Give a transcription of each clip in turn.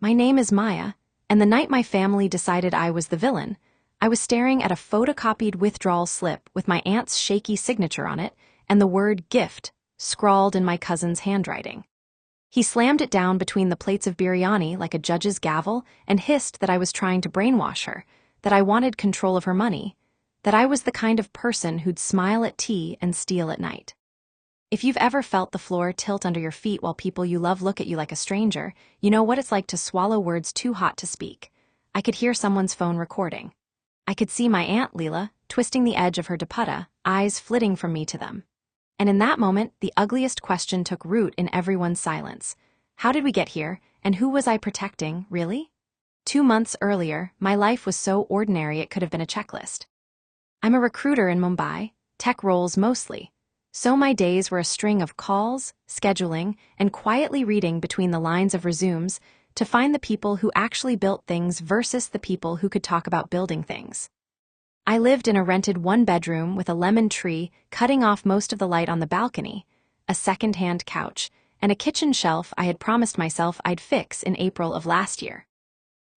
My name is Maya, and the night my family decided I was the villain, I was staring at a photocopied withdrawal slip with my aunt's shaky signature on it and the word gift scrawled in my cousin's handwriting. He slammed it down between the plates of biryani like a judge's gavel and hissed that I was trying to brainwash her, that I wanted control of her money, that I was the kind of person who'd smile at tea and steal at night. If you've ever felt the floor tilt under your feet while people you love look at you like a stranger, you know what it's like to swallow words too hot to speak. I could hear someone's phone recording. I could see my Aunt Leela twisting the edge of her dupatta, eyes flitting from me to them. And in that moment, the ugliest question took root in everyone's silence. How did we get here, and who was I protecting, really? 2 months earlier, my life was so ordinary it could have been a checklist. I'm a recruiter in Mumbai, tech roles mostly, so my days were a string of calls, scheduling, and quietly reading between the lines of resumes to find the people who actually built things versus the people who could talk about building things. I lived in a rented one-bedroom with a lemon tree cutting off most of the light on the balcony, a second-hand couch, and a kitchen shelf I had promised myself I'd fix in April of last year.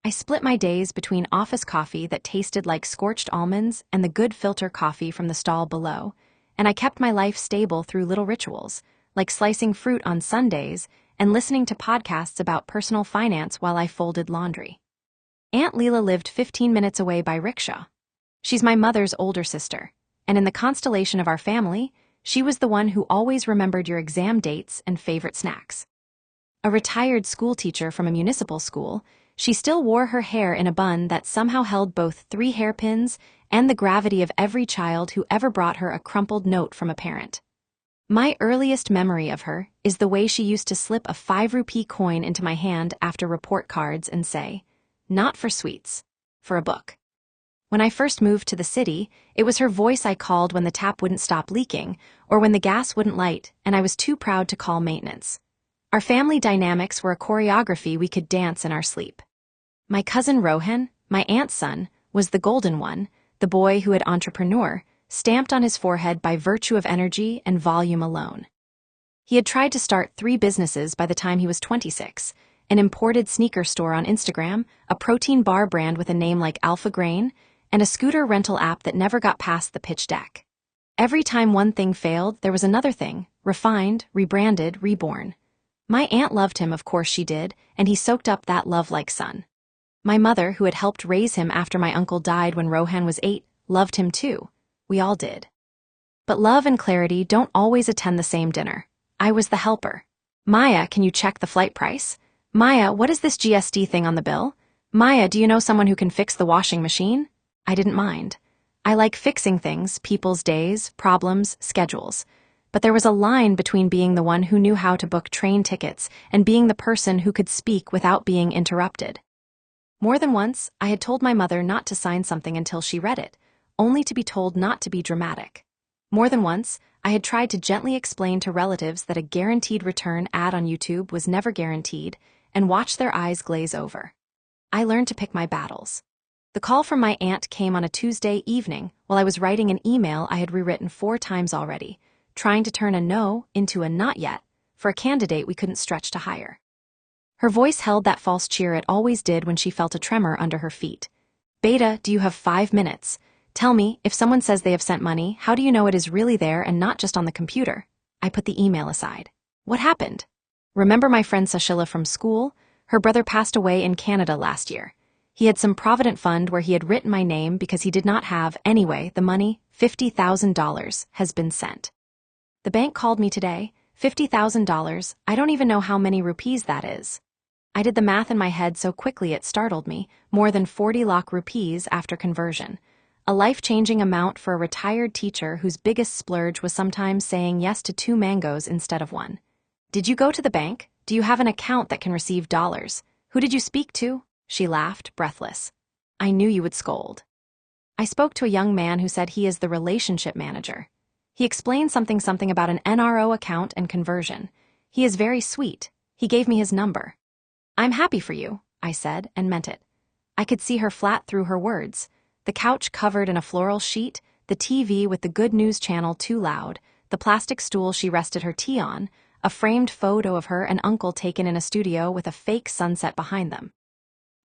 I split my days between office coffee that tasted like scorched almonds and the good filter coffee from the stall below, and I kept my life stable through little rituals, like slicing fruit on Sundays and listening to podcasts about personal finance while I folded laundry. Aunt Leela lived 15 minutes away by rickshaw. She's my mother's older sister, and in the constellation of our family, she was the one who always remembered your exam dates and favorite snacks. A retired school teacher from a municipal school, she still wore her hair in a bun that somehow held both 3 hairpins and the gravity of every child who ever brought her a crumpled note from a parent. My earliest memory of her is the way she used to slip a 5-rupee coin into my hand after report cards and say, "Not for sweets, for a book." When I first moved to the city, it was her voice I called when the tap wouldn't stop leaking or when the gas wouldn't light and I was too proud to call maintenance. Our family dynamics were a choreography we could dance in our sleep. My cousin Rohan, my aunt's son, was the golden one, the boy who had entrepreneur, stamped on his forehead by virtue of energy and volume alone. He had tried to start 3 businesses by the time he was 26, an imported sneaker store on Instagram, a protein bar brand with a name like Alpha Grain, and a scooter rental app that never got past the pitch deck. Every time one thing failed, there was another thing, refined, rebranded, reborn. My aunt loved him, of course she did, and he soaked up that love like sun. My mother, who had helped raise him after my uncle died when Rohan was 8, loved him too. We all did. But love and clarity don't always attend the same dinner. I was the helper. Maya, can you check the flight price? Maya, what is this GST thing on the bill? Maya, do you know someone who can fix the washing machine? I didn't mind. I like fixing things, people's days, problems, schedules. But there was a line between being the one who knew how to book train tickets and being the person who could speak without being interrupted. More than once, I had told my mother not to sign something until she read it, only to be told not to be dramatic. More than once, I had tried to gently explain to relatives that a guaranteed return ad on YouTube was never guaranteed and watch their eyes glaze over. I learned to pick my battles. The call from my aunt came on a Tuesday evening while I was writing an email I had rewritten 4 times already, trying to turn a no into a not yet for a candidate we couldn't stretch to hire. Her voice held that false cheer it always did when she felt a tremor under her feet. "Beta, do you have 5 minutes? Tell me, if someone says they have sent money, how do you know it is really there and not just on the computer?" I put the email aside. "What happened? Remember my friend Sashila from school? Her brother passed away in Canada last year. He had some provident fund where he had written my name because he did not have, anyway, the money, $50,000, has been sent. The bank called me today, $50,000, I don't even know how many rupees that is. I did the math in my head so quickly it startled me, more than 40 lakh rupees after conversion. A life-changing amount for a retired teacher whose biggest splurge was sometimes saying yes to 2 mangoes instead of 1. Did you go to the bank? Do you have an account that can receive dollars? Who did you speak to? She laughed, breathless. I knew you would scold. I spoke to a young man who said he is the relationship manager. He explained something about an NRO account and conversion. He is very sweet. He gave me his number. I'm happy for you, I said, and meant it. I could see her flat through her words. The couch covered in a floral sheet, the TV with the good news channel too loud, the plastic stool she rested her tea on, a framed photo of her and uncle taken in a studio with a fake sunset behind them.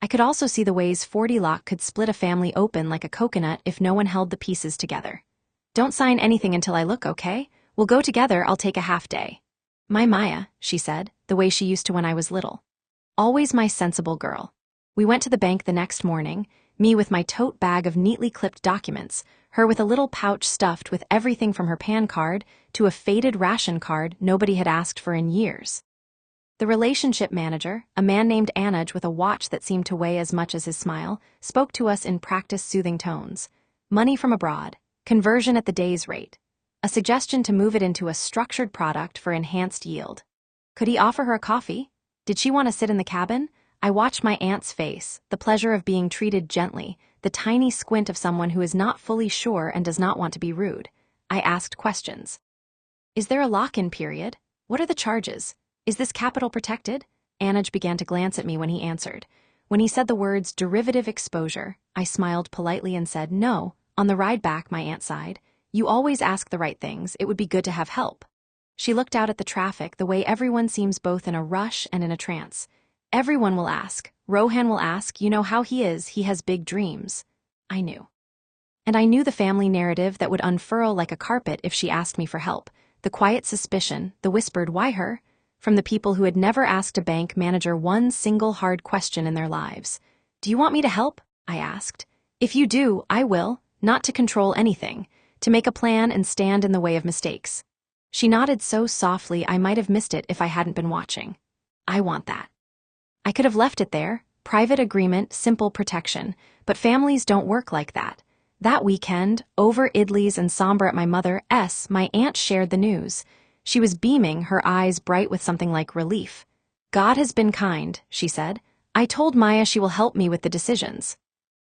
I could also see the ways 40 lock could split a family open like a coconut if no one held the pieces together. Don't sign anything until I look, okay? We'll go together, I'll take a half day. My Maya, she said, the way she used to when I was little. Always my sensible girl. We went to the bank the next morning, me with my tote bag of neatly clipped documents, her with a little pouch stuffed with everything from her PAN card to a faded ration card nobody had asked for in years. The relationship manager, a man named Anaj with a watch that seemed to weigh as much as his smile, spoke to us in practiced soothing tones. Money from abroad, conversion at the day's rate. A suggestion to move it into a structured product for enhanced yield. Could he offer her a coffee? Did she want to sit in the cabin? I watched my aunt's face, the pleasure of being treated gently, the tiny squint of someone who is not fully sure and does not want to be rude. I asked questions. Is there a lock-in period? What are the charges? Is this capital protected? Anaj began to glance at me when he answered. When he said the words derivative exposure, I smiled politely and said, no. On the ride back, my aunt sighed. You always ask the right things, it would be good to have help. She looked out at the traffic the way everyone seems both in a rush and in a trance. Everyone will ask. Rohan will ask, you know how he is, he has big dreams. I knew. And I knew the family narrative that would unfurl like a carpet if she asked me for help. The quiet suspicion, the whispered, why her? From the people who had never asked a bank manager one single hard question in their lives. Do you want me to help? I asked. If you do, I will, not to control anything, to make a plan and stand in the way of mistakes. She nodded so softly I might have missed it if I hadn't been watching. I want that. I could have left it there, private agreement, simple protection, but families don't work like that. That weekend, over idlis and sambar at my mother's, my aunt shared the news. She was beaming, her eyes bright with something like relief. God has been kind, she said. I told Maya she will help me with the decisions.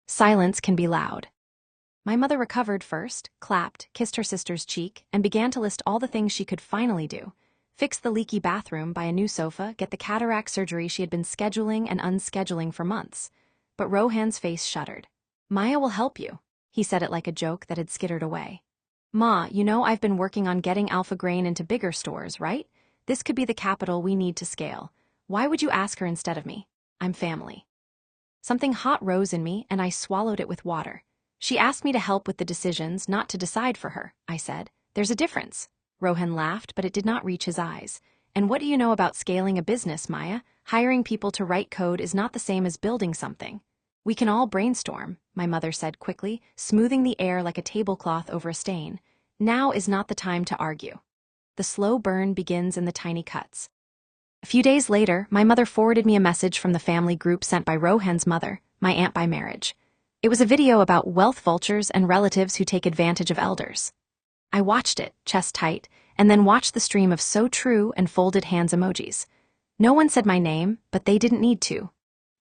Silence can be loud. My mother recovered first, clapped, kissed her sister's cheek, and began to list all the things she could finally do. Fix the leaky bathroom, buy a new sofa, get the cataract surgery she had been scheduling and unscheduling for months. But Rohan's face shuddered. Maya will help you. He said it like a joke that had skittered away. Ma, you know I've been working on getting Alpha Grain into bigger stores, right? This could be the capital we need to scale. Why would you ask her instead of me? I'm family. Something hot rose in me, and I swallowed it with water. She asked me to help with the decisions, not to decide for her, I said. There's a difference. Rohan laughed, but it did not reach his eyes. And what do you know about scaling a business, Maya? Hiring people to write code is not the same as building something. We can all brainstorm, my mother said quickly, smoothing the air like a tablecloth over a stain. Now is not the time to argue. The slow burn begins in the tiny cuts. A few days later, my mother forwarded me a message from the family group sent by Rohan's mother, my aunt by marriage. It was a video about wealth vultures and relatives who take advantage of elders. I watched it, chest tight, and then watched the stream of so true and folded hands emojis. No one said my name, but they didn't need to.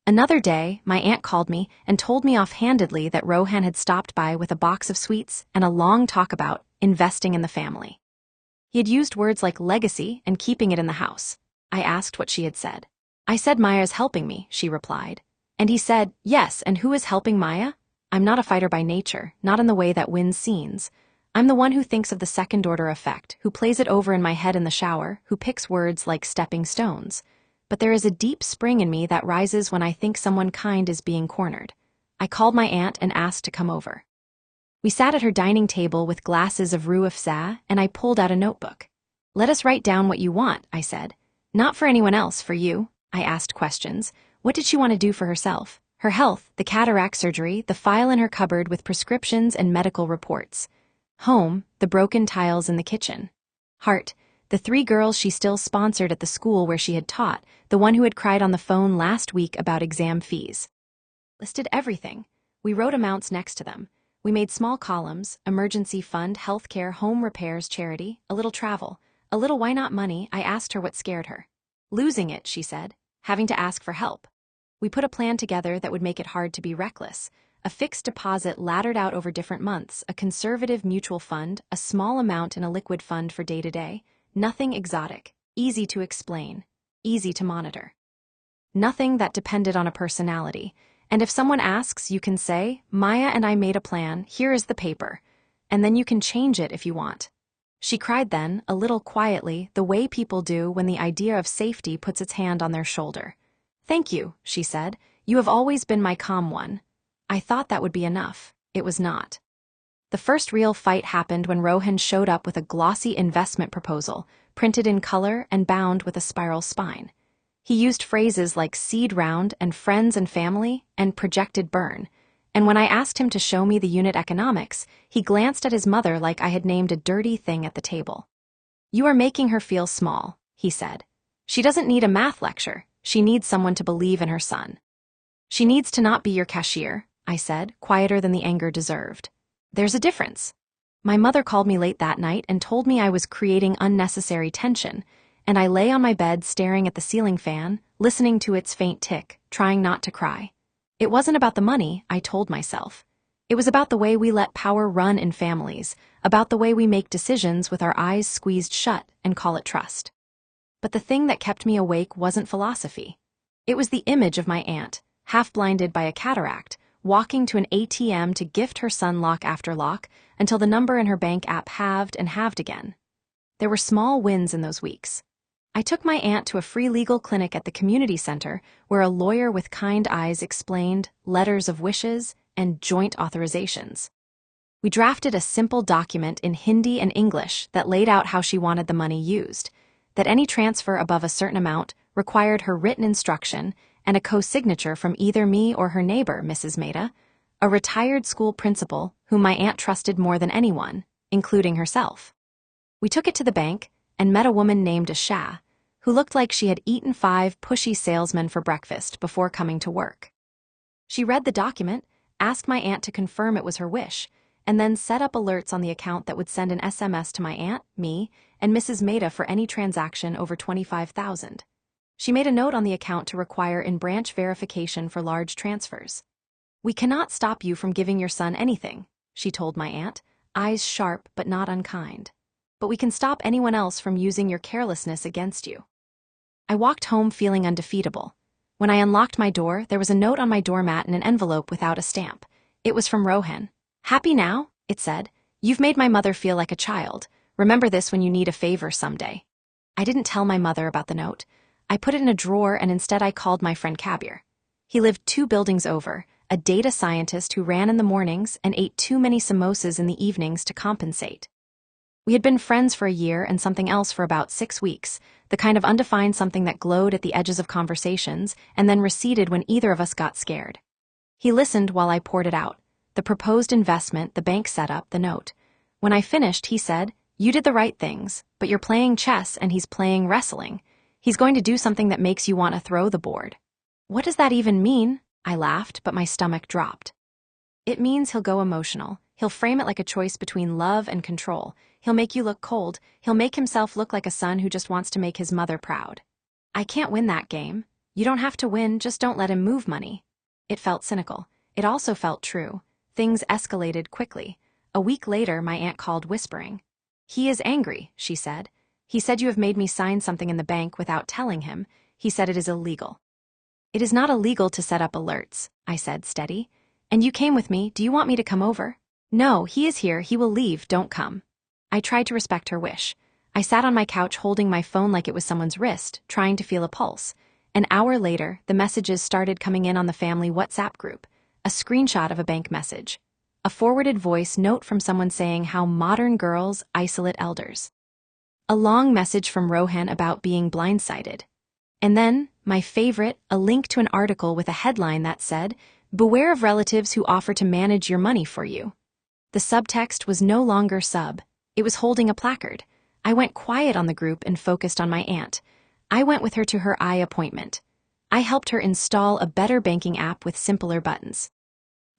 Another day, my aunt called me and told me offhandedly that Rohan had stopped by with a box of sweets and a long talk about investing in the family. He had used words like legacy and keeping it in the house. I asked what she had said. I said Maya's helping me, she replied. And he said, yes, and who is helping Maya? I'm not a fighter by nature, not in the way that wins scenes. I'm the one who thinks of the second-order effect, who plays it over in my head in the shower, who picks words like stepping stones. But there is a deep spring in me that rises when I think someone kind is being cornered. I called my aunt and asked to come over. We sat at her dining table with glasses of roux afza, and I pulled out a notebook. Let us write down what you want, I said. Not for anyone else, for you. I asked questions. What did she want to do for herself? Her health, the cataract surgery, the file in her cupboard with prescriptions and medical reports. Home, the broken tiles in the kitchen. Heart, the 3 girls she still sponsored at the school where she had taught, the one who had cried on the phone last week about exam fees. Listed everything. We wrote amounts next to them. We made small columns, emergency fund, healthcare, home repairs, charity, a little travel, a little why not money. I asked her what scared her. Losing it, she said, having to ask for help. We put a plan together that would make it hard to be reckless. A fixed deposit laddered out over different months, a conservative mutual fund, a small amount in a liquid fund for day-to-day. Nothing exotic, easy to explain, easy to monitor. Nothing that depended on a personality. And if someone asks, you can say, Maya and I made a plan, here is the paper. And then you can change it if you want. She cried then, a little quietly, the way people do when the idea of safety puts its hand on their shoulder. "Thank you," she said. "You have always been my calm one." I thought that would be enough. It was not. The first real fight happened when Rohan showed up with a glossy investment proposal, printed in color and bound with a spiral spine. He used phrases like seed round and friends and family and projected burn, and when I asked him to show me the unit economics, he glanced at his mother like I had named a dirty thing at the table. "You are making her feel small," he said. "She doesn't need a math lecture. She needs someone to believe in her son." "She needs to not be your cashier," I said, quieter than the anger deserved. "There's a difference." My mother called me late that night and told me I was creating unnecessary tension, and I lay on my bed staring at the ceiling fan, listening to its faint tick, trying not to cry. It wasn't about the money, I told myself. It was about the way we let power run in families, about the way we make decisions with our eyes squeezed shut and call it trust. But the thing that kept me awake wasn't philosophy. It was the image of my aunt, half-blinded by a cataract, walking to an ATM to gift her son lock after lock until the number in her bank app halved and halved again. There were small wins in those weeks. I took my aunt to a free legal clinic at the community center where a lawyer with kind eyes explained letters of wishes and joint authorizations. We drafted a simple document in Hindi and English that laid out how she wanted the money used, that any transfer above a certain amount required her written instruction and a co-signature from either me or her neighbor, Mrs. Mehta, a retired school principal whom my aunt trusted more than anyone, including herself. We took it to the bank and met a woman named Asha, who looked like she had eaten 5 pushy salesmen for breakfast before coming to work. She read the document, asked my aunt to confirm it was her wish, and then set up alerts on the account that would send an SMS to my aunt, me, and Mrs. Mehta for any transaction over $25,000. She made a note on the account to require in-branch verification for large transfers. "We cannot stop you from giving your son anything," she told my aunt, eyes sharp but not unkind. "But we can stop anyone else from using your carelessness against you." I walked home feeling undefeatable. When I unlocked my door, there was a note on my doormat in an envelope without a stamp. It was from Rohan. "Happy now?" it said. "You've made my mother feel like a child. Remember this when you need a favor someday." I didn't tell my mother about the note. I put it in a drawer and instead I called my friend Kabir. He lived 2 buildings over, a data scientist who ran in the mornings and ate too many samosas in the evenings to compensate. We had been friends for a year and something else for about 6 weeks, the kind of undefined something that glowed at the edges of conversations and then receded when either of us got scared. He listened while I poured it out. The proposed investment, the bank setup, the note. When I finished, he said, "You did the right things, but you're playing chess and he's playing wrestling. He's going to do something that makes you want to throw the board." "What does that even mean?" I laughed, but my stomach dropped. "It means he'll go emotional. He'll frame it like a choice between love and control. He'll make you look cold. He'll make himself look like a son who just wants to make his mother proud. I can't win that game. You don't have to win, just don't let him move money." It felt cynical. It also felt true. Things escalated quickly. A week later, my aunt called whispering. "He is angry," she said. "He said you have made me sign something in the bank without telling him. He said it is illegal." "It is not illegal to set up alerts," I said, steady. "And you came with me. Do you want me to come over?" "No, he is here. He will leave. Don't come." I tried to respect her wish. I sat on my couch holding my phone like it was someone's wrist, trying to feel a pulse. An hour later, the messages started coming in on the family WhatsApp group. A screenshot of a bank message. A forwarded voice note from someone saying how modern girls isolate elders. A long message from Rohan about being blindsided. And then, my favorite, a link to an article with a headline that said, "Beware of relatives who offer to manage your money for you." The subtext was no longer sub. It was holding a placard. I went quiet on the group and focused on my aunt. I went with her to her eye appointment. I helped her install a better banking app with simpler buttons.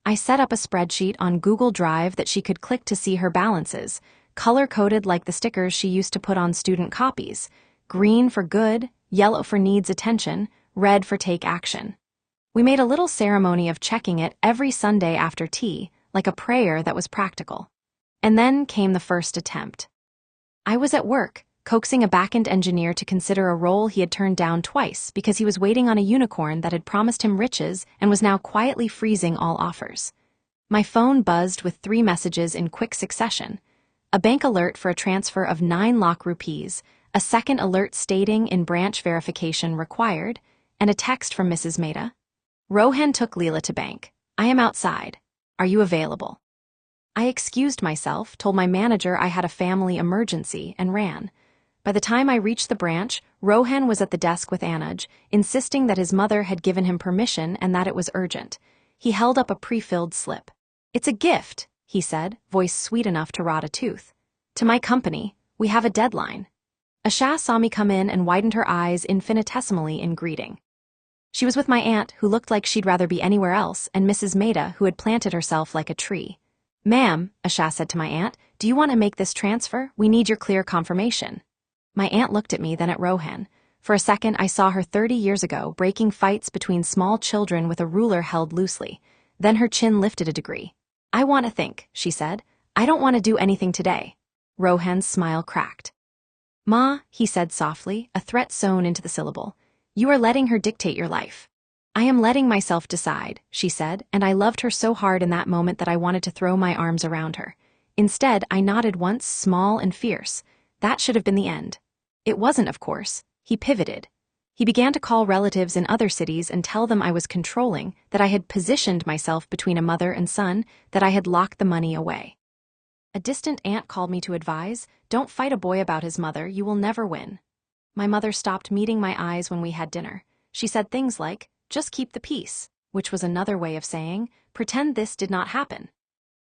I set up a spreadsheet on Google Drive that she could click to see her balances, color-coded like the stickers she used to put on student copies. Green for good, yellow for needs attention, red for take action. We made a little ceremony of checking it every Sunday after tea, like a prayer that was practical. And then came the first attempt. I was at work, coaxing a back-end engineer to consider a role he had turned down twice because he was waiting on a unicorn that had promised him riches and was now quietly freezing all offers. My phone buzzed with 3 messages in quick succession. a bank alert for a transfer of 9 lakh rupees, a second alert stating in branch verification required, and a text from Mrs. Mehta. Rohan took Leela to bank. I am outside. Are you available? I excused myself, told my manager I had a family emergency, and ran. By the time I reached the branch, Rohan was at the desk with Anuj, insisting that his mother had given him permission and that it was urgent. He held up a pre-filled slip. It's a gift, he said, voice sweet enough to rot a tooth. To my company, we have a deadline. Asha saw me come in and widened her eyes infinitesimally in greeting. She was with my aunt, who looked like she'd rather be anywhere else, and Mrs. Mehta, who had planted herself like a tree. Ma'am, Asha said to my aunt, do you want to make this transfer? We need your clear confirmation. My aunt looked at me, then at Rohan. For a second, I saw her 30 years ago, breaking fights between small children with a ruler held loosely. Then her chin lifted a degree. I want to think, she said. I don't want to do anything today. Rohan's smile cracked. Ma, he said softly, a threat sewn into the syllable. You are letting her dictate your life. I am letting myself decide, she said, and I loved her so hard in that moment that I wanted to throw my arms around her. Instead, I nodded once, small and fierce. That should have been the end. It wasn't, of course. He pivoted. He began to call relatives in other cities and tell them I was controlling, that I had positioned myself between a mother and son, that I had locked the money away. A distant aunt called me to advise, don't fight a boy about his mother, you will never win. My mother stopped meeting my eyes when we had dinner. She said things like, just keep the peace, which was another way of saying, pretend this did not happen.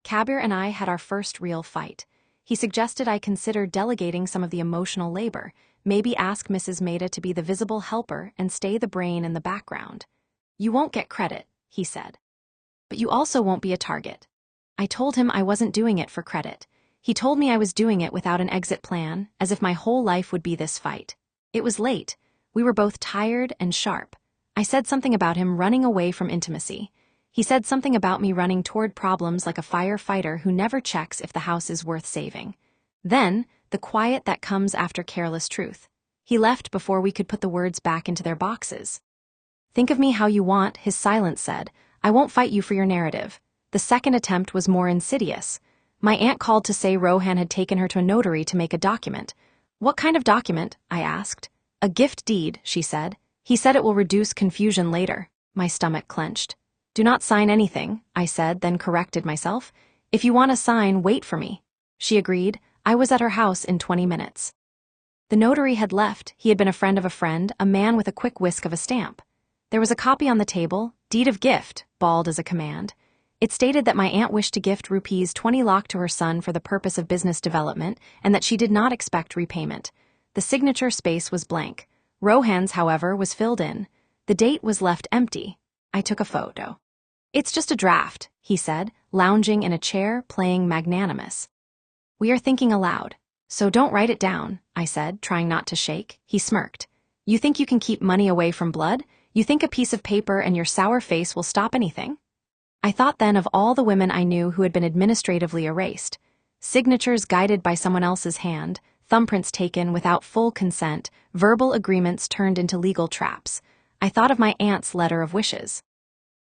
Kabir and I had our first real fight. He suggested I consider delegating some of the emotional labor, maybe ask Mrs. Mehta to be the visible helper and stay the brain in the background. You won't get credit, he said. But you also won't be a target. I told him I wasn't doing it for credit. He told me I was doing it without an exit plan, as if my whole life would be this fight. It was late. We were both tired and sharp. I said something about him running away from intimacy. He said something about me running toward problems like a firefighter who never checks if the house is worth saving. Then, the quiet that comes after careless truth. He left before we could put the words back into their boxes. Think of me how you want, his silence said. I won't fight you for your narrative. The second attempt was more insidious. My aunt called to say Rohan had taken her to a notary to make a document. What kind of document? I asked. A gift deed, she said. He said it will reduce confusion later. My stomach clenched. Do not sign anything, I said, then corrected myself. If you want to sign, wait for me. She agreed. I was at her house in 20 minutes. The notary had left. He had been a friend of a friend, a man with a quick whisk of a stamp. There was a copy on the table, deed of gift, bald as a command. It stated that my aunt wished to gift rupees 20 lakh to her son for the purpose of business development and that she did not expect repayment. The signature space was blank. Rohan's, however, was filled in. The date was left empty. I took a photo. It's just a draft, he said, lounging in a chair, playing magnanimous. We are thinking aloud. So don't write it down, I said, trying not to shake. He smirked. You think you can keep money away from blood? You think a piece of paper and your sour face will stop anything? I thought then of all the women I knew who had been administratively erased. Signatures guided by someone else's hand, thumbprints taken without full consent, verbal agreements turned into legal traps. I thought of my aunt's letter of wishes.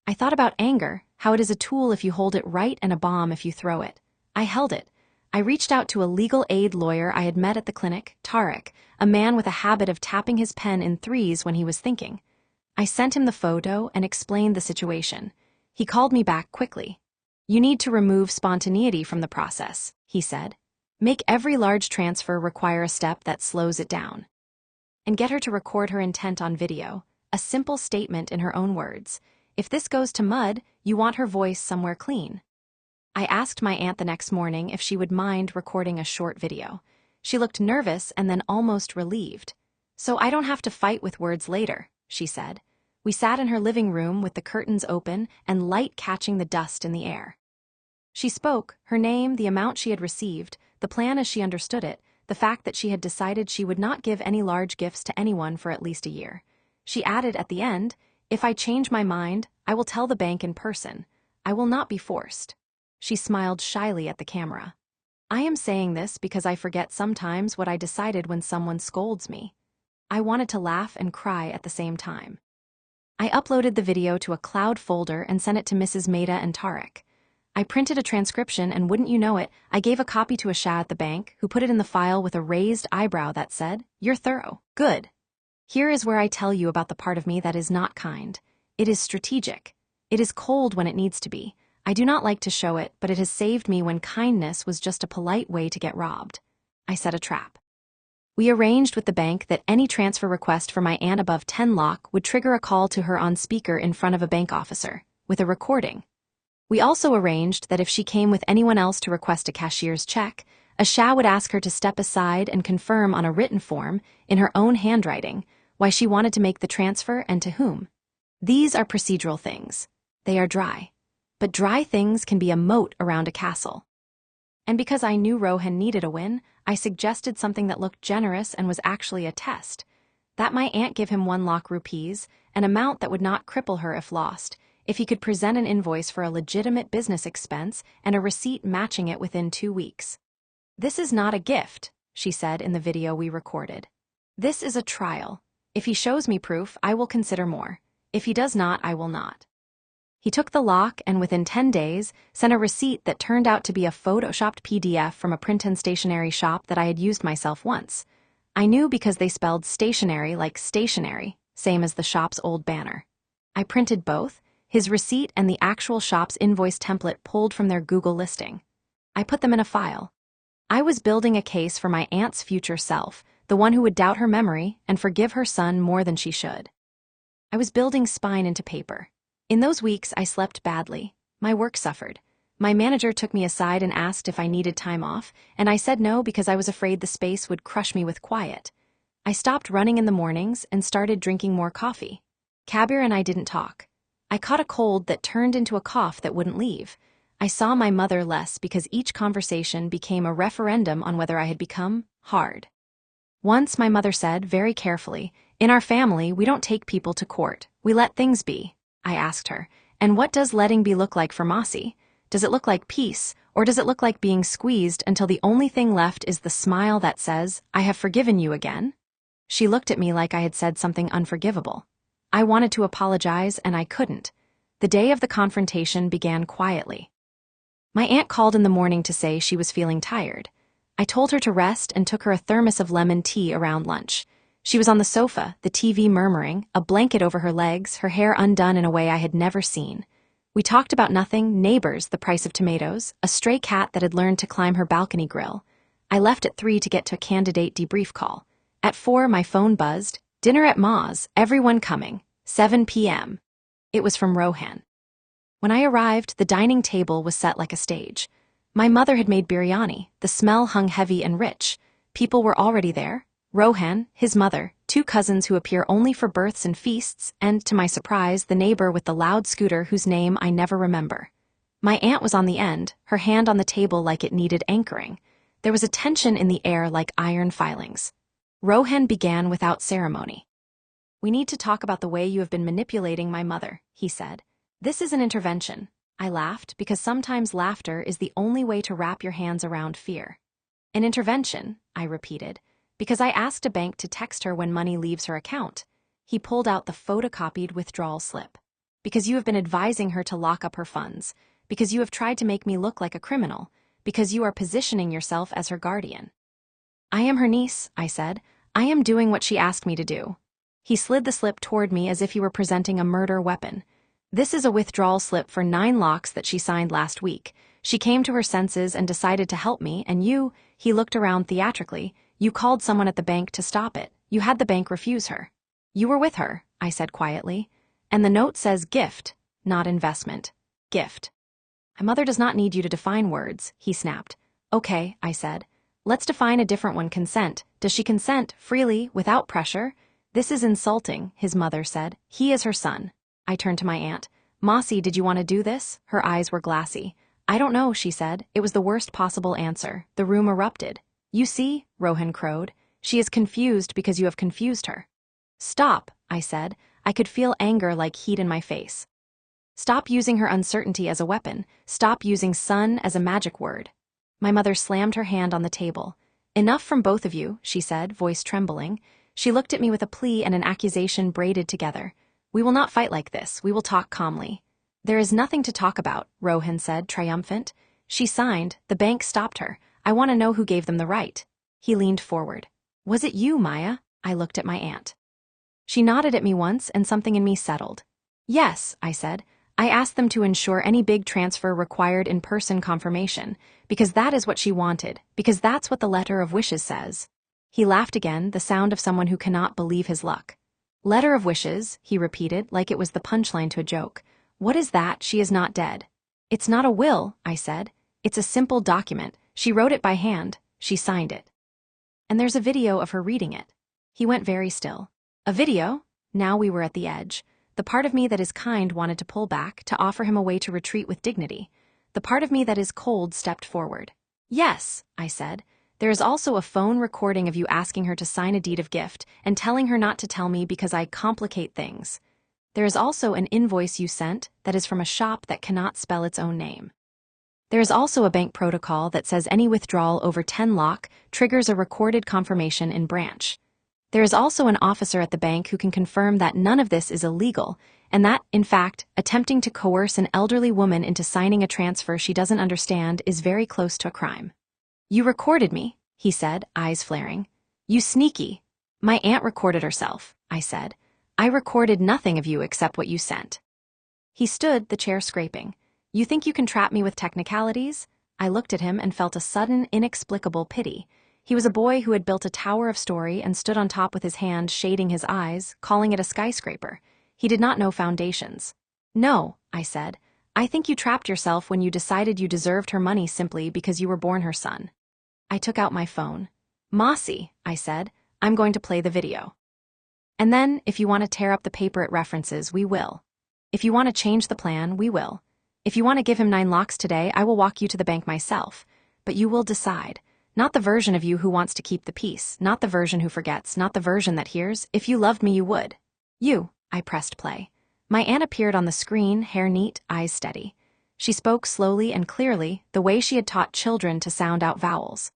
I thought about anger, how it is a tool if you hold it right and a bomb if you throw it. I held it. I reached out to a legal aid lawyer I had met at the clinic, Tariq, a man with a habit of tapping his pen in threes when he was thinking. I sent him the photo and explained the situation. He called me back quickly. You need to remove spontaneity from the process, he said. Make every large transfer require a step that slows it down. And get her to record her intent on video, a simple statement in her own words. If this goes to mud, you want her voice somewhere clean. I asked my aunt the next morning if she would mind recording a short video. She looked nervous and then almost relieved. So I don't have to fight with words later, she said. We sat in her living room with the curtains open and light catching the dust in the air. She spoke, her name, the amount she had received, the plan as she understood it, the fact that she had decided she would not give any large gifts to anyone for at least a year. She added at the end, if I change my mind, I will tell the bank in person. I will not be forced. She smiled shyly at the camera. I am saying this because I forget sometimes what I decided when someone scolds me. I wanted to laugh and cry at the same time. I uploaded the video to a cloud folder and sent it to Mrs. Mehta and Tariq. I printed a transcription and wouldn't you know it, I gave a copy to a sha at the bank who put it in the file with a raised eyebrow that said, "You're thorough. Good." Here is where I tell you about the part of me that is not kind. It is strategic. It is cold when it needs to be. I do not like to show it, but it has saved me when kindness was just a polite way to get robbed. I set a trap. We arranged with the bank that any transfer request for my aunt above 10 lakh would trigger a call to her on speaker in front of a bank officer, with a recording. We also arranged that if she came with anyone else to request a cashier's check, a sha would ask her to step aside and confirm on a written form, in her own handwriting, why she wanted to make the transfer and to whom. These are procedural things. They are dry. But dry things can be a moat around a castle. And because I knew Rohan needed a win, I suggested something that looked generous and was actually a test. That my aunt give him 1 lakh rupees, an amount that would not cripple her if lost, if he could present an invoice for a legitimate business expense and a receipt matching it within 2 weeks. "This is not a gift," she said in the video we recorded. "This is a trial. If he shows me proof, I will consider more. If he does not, I will not." He took the lock and within 10 days sent a receipt that turned out to be a photoshopped PDF from a print and stationery shop that I had used myself once. I knew because they spelled stationery like stationery, same as the shop's old banner. I printed both, his receipt and the actual shop's invoice template pulled from their Google listing. I put them in a file. I was building a case for my aunt's future self, the one who would doubt her memory and forgive her son more than she should. I was building spine into paper. In those weeks, I slept badly. My work suffered. My manager took me aside and asked if I needed time off, and I said no because I was afraid the space would crush me with quiet. I stopped running in the mornings and started drinking more coffee. Kabir and I didn't talk. I caught a cold that turned into a cough that wouldn't leave. I saw my mother less because each conversation became a referendum on whether I had become hard. Once my mother said, very carefully, "In our family, we don't take people to court. We let things be." I asked her, "And what does letting be look like for Mossy? Does it look like peace, or does it look like being squeezed until the only thing left is the smile that says, 'I have forgiven you again'?" She looked at me like I had said something unforgivable. I wanted to apologize, and I couldn't. The day of the confrontation began quietly. My aunt called in the morning to say she was feeling tired. I told her to rest and took her a thermos of lemon tea around lunch. She was on the sofa, the TV murmuring, a blanket over her legs, her hair undone in a way I had never seen. We talked about nothing, neighbors, the price of tomatoes, a stray cat that had learned to climb her balcony grill. I left at 3 to get to a candidate debrief call. At 4, my phone buzzed. "Dinner at Ma's, everyone coming, 7 p.m. It was from Rohan. When I arrived, the dining table was set like a stage. My mother had made biryani. The smell hung heavy and rich. People were already there. Rohan, his mother, 2 cousins who appear only for births and feasts, and, to my surprise, the neighbor with the loud scooter whose name I never remember. My aunt was on the end, her hand on the table like it needed anchoring. There was a tension in the air like iron filings. Rohan began without ceremony. "We need to talk about the way you have been manipulating my mother," he said. "This is an intervention." I laughed because sometimes laughter is the only way to wrap your hands around fear. "An intervention," I repeated. "Because I asked a bank to text her when money leaves her account." He pulled out the photocopied withdrawal slip. "Because you have been advising her to lock up her funds. Because you have tried to make me look like a criminal. Because you are positioning yourself as her guardian." "I am her niece," I said. "I am doing what she asked me to do." He slid the slip toward me as if he were presenting a murder weapon. "This is a withdrawal slip for 9 lakhs that she signed last week. She came to her senses and decided to help me, and you," he looked around theatrically, "you called someone at the bank to stop it. You had the bank refuse her." "You were with her," I said quietly. "And the note says gift, not investment. Gift." "My mother does not need you to define words," he snapped. "Okay," I said. "Let's define a different one, consent. Does she consent, freely, without pressure?" "This is insulting," his mother said. "He is her son." I turned to my aunt. "Mossy, did you want to do this?" Her eyes were glassy. "I don't know," she said. It was the worst possible answer. The room erupted. "You see," Rohan crowed. "She is confused because you have confused her." "Stop," I said. I could feel anger like heat in my face. "Stop using her uncertainty as a weapon. Stop using son as a magic word." My mother slammed her hand on the table. "Enough from both of you," she said, voice trembling. She looked at me with a plea and an accusation braided together. "We will not fight like this. We will talk calmly." There is nothing to talk about, Rohan said, triumphant. She signed. The bank stopped her. I want to know who gave them the right. He leaned forward. Was it you, Maya? I looked at my aunt. She nodded at me once and something in me settled. Yes, I said. I asked them to ensure any big transfer required in-person confirmation, because that is what she wanted, because that's what the letter of wishes says. He laughed again, the sound of someone who cannot believe his luck. Letter of wishes, he repeated, like it was the punchline to a joke. What is that? She is not dead. It's not a will, I said. It's a simple document. She wrote it by hand. She signed it. And there's a video of her reading it. He went very still. A video? Now we were at the edge. The part of me that is kind wanted to pull back, to offer him a way to retreat with dignity. The part of me that is cold stepped forward. Yes, I said. There is also a phone recording of you asking her to sign a deed of gift and telling her not to tell me because I complicate things. There is also an invoice you sent that is from a shop that cannot spell its own name. There is also a bank protocol that says any withdrawal over 10 lakh triggers a recorded confirmation in branch. There is also an officer at the bank who can confirm that none of this is illegal, and that, in fact, attempting to coerce an elderly woman into signing a transfer she doesn't understand is very close to a crime. You recorded me, he said, eyes flaring. You sneaky. My aunt recorded herself, I said. I recorded nothing of you except what you sent. He stood, the chair scraping. You think you can trap me with technicalities? I looked at him and felt a sudden, inexplicable pity. He was a boy who had built a tower of story and stood on top with his hand shading his eyes, calling it a skyscraper. He did not know foundations. No, I said. I think you trapped yourself when you decided you deserved her money simply because you were born her son. I took out my phone. Mossy, I said, I'm going to play the video. And then, if you want to tear up the paper it references, we will. If you want to change the plan, we will. If you want to give him 9 lakhs today, I will walk you to the bank myself. But you will decide. Not the version of you who wants to keep the peace, not the version who forgets, not the version that hears, if you loved me you would. You, I pressed play. My aunt appeared on the screen, hair neat, eyes steady. She spoke slowly and clearly, the way she had taught children to sound out vowels.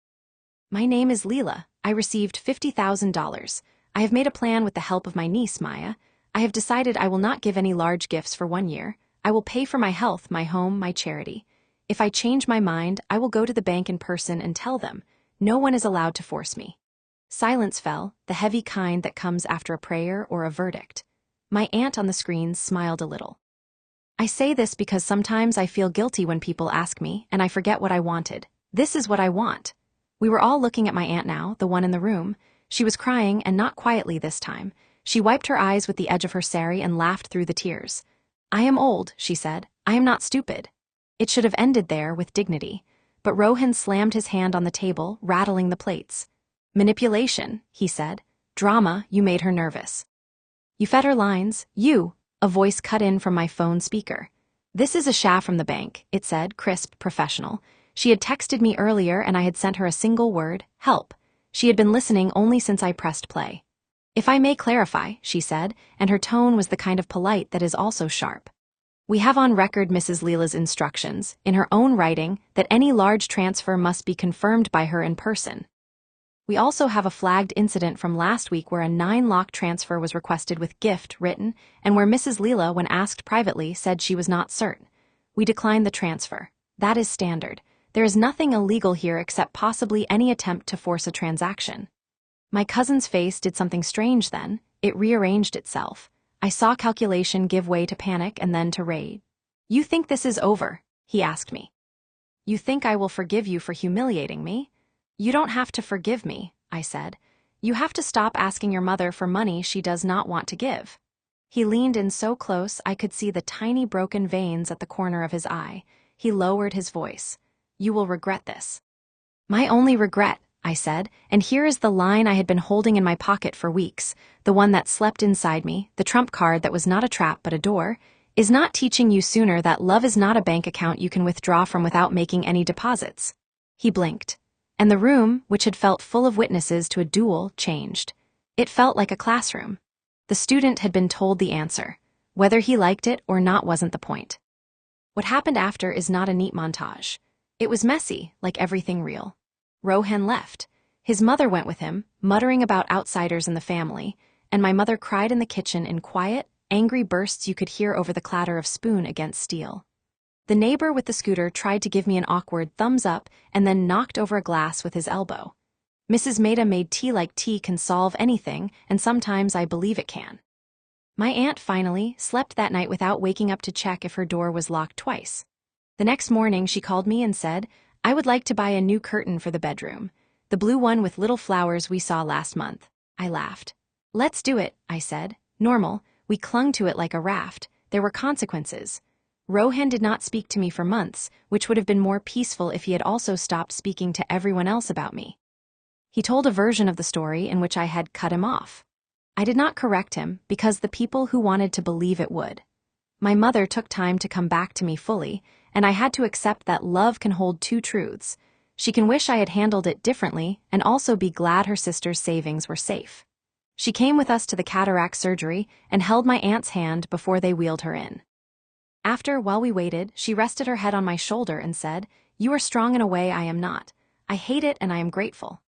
My name is Leela. I received $50,000. I have made a plan with the help of my niece, Maya. I have decided I will not give any large gifts for 1 year. I will pay for my health, my home, my charity. If I change my mind, I will go to the bank in person and tell them. No one is allowed to force me. Silence fell, the heavy kind that comes after a prayer or a verdict. My aunt on the screen smiled a little. I say this because sometimes I feel guilty when people ask me, and I forget what I wanted. This is what I want. We were all looking at my aunt now, the one in the room. She was crying, and not quietly this time. She wiped her eyes with the edge of her sari and laughed through the tears. I am old, she said. I am not stupid. It should have ended there with dignity. But Rohan slammed his hand on the table, rattling the plates. Manipulation, he said. Drama, you made her nervous. You fed her lines, you, a voice cut in from my phone speaker. This is a Shah from the bank, it said, crisp, professional. She had texted me earlier and I had sent her a single word, help. She had been listening only since I pressed play. If I may clarify, she said, and her tone was the kind of polite that is also sharp. We have on record Mrs. Leela's instructions, in her own writing, that any large transfer must be confirmed by her in person. We also have a flagged incident from last week where a 9 lakh transfer was requested with gift written, and where Mrs. Leela, when asked privately, said she was not certain. We declined the transfer. That is standard. There is nothing illegal here except possibly any attempt to force a transaction. My cousin's face did something strange then. It rearranged itself. I saw calculation give way to panic and then to rage. You think this is over? He asked me. You think I will forgive you for humiliating me? You don't have to forgive me, I said. You have to stop asking your mother for money she does not want to give. He leaned in so close I could see the tiny broken veins at the corner of his eye. He lowered his voice. You will regret this. My only regret, I said, and here is the line I had been holding in my pocket for weeks, the one that slept inside me, the trump card that was not a trap but a door, is not teaching you sooner that love is not a bank account you can withdraw from without making any deposits. He blinked. And the room, which had felt full of witnesses to a duel, changed. It felt like a classroom. The student had been told the answer. Whether he liked it or not wasn't the point. What happened after is not a neat montage. It was messy, like everything real. Rohan left. His mother went with him, muttering about outsiders in the family, and my mother cried in the kitchen in quiet, angry bursts you could hear over the clatter of spoon against steel. The neighbor with the scooter tried to give me an awkward thumbs up and then knocked over a glass with his elbow. Mrs. Maida made tea like tea can solve anything, and sometimes I believe it can. My aunt finally slept that night without waking up to check if her door was locked twice. The next morning she called me and said, "I would like to buy a new curtain for the bedroom, the blue one with little flowers we saw last month." I laughed. "Let's do it," I said. Normal, we clung to it like a raft. There were consequences. Rohan did not speak to me for months, which would have been more peaceful if he had also stopped speaking to everyone else about me. He told a version of the story in which I had cut him off. I did not correct him because the people who wanted to believe it would. My mother took time to come back to me fully, and I had to accept that love can hold two truths. She can wish I had handled it differently and also be glad her sister's savings were safe. She came with us to the cataract surgery and held my aunt's hand before they wheeled her in. After, while we waited, she rested her head on my shoulder and said, "You are strong in a way I am not. I hate it and I am grateful."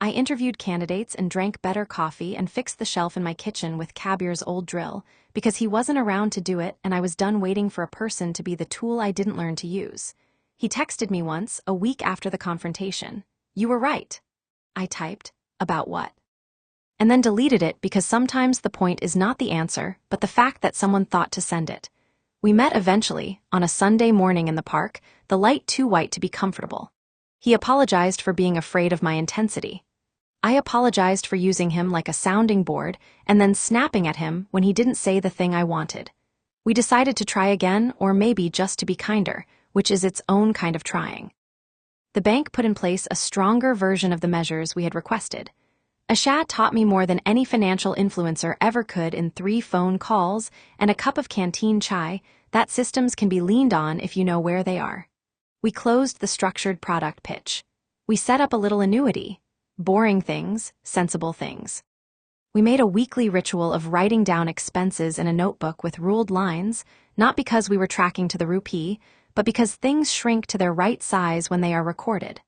I interviewed candidates and drank better coffee and fixed the shelf in my kitchen with Kabir's old drill because he wasn't around to do it and I was done waiting for a person to be the tool I didn't learn to use. He texted me once, a week after the confrontation. "You were right." I typed, "About what?" And then deleted it because sometimes the point is not the answer, but the fact that someone thought to send it. We met eventually, on a Sunday morning in the park, the light too white to be comfortable. He apologized for being afraid of my intensity. I apologized for using him like a sounding board and then snapping at him when he didn't say the thing I wanted. We decided to try again, or maybe just to be kinder, which is its own kind of trying. The bank put in place a stronger version of the measures we had requested. Ashad taught me more than any financial influencer ever could in 3 phone calls and a cup of canteen chai, that systems can be leaned on if you know where they are. We closed the structured product pitch. We set up a little annuity. Boring things, sensible things. We made a weekly ritual of writing down expenses in a notebook with ruled lines, not because we were tracking to the rupee, but because things shrink to their right size when they are recorded.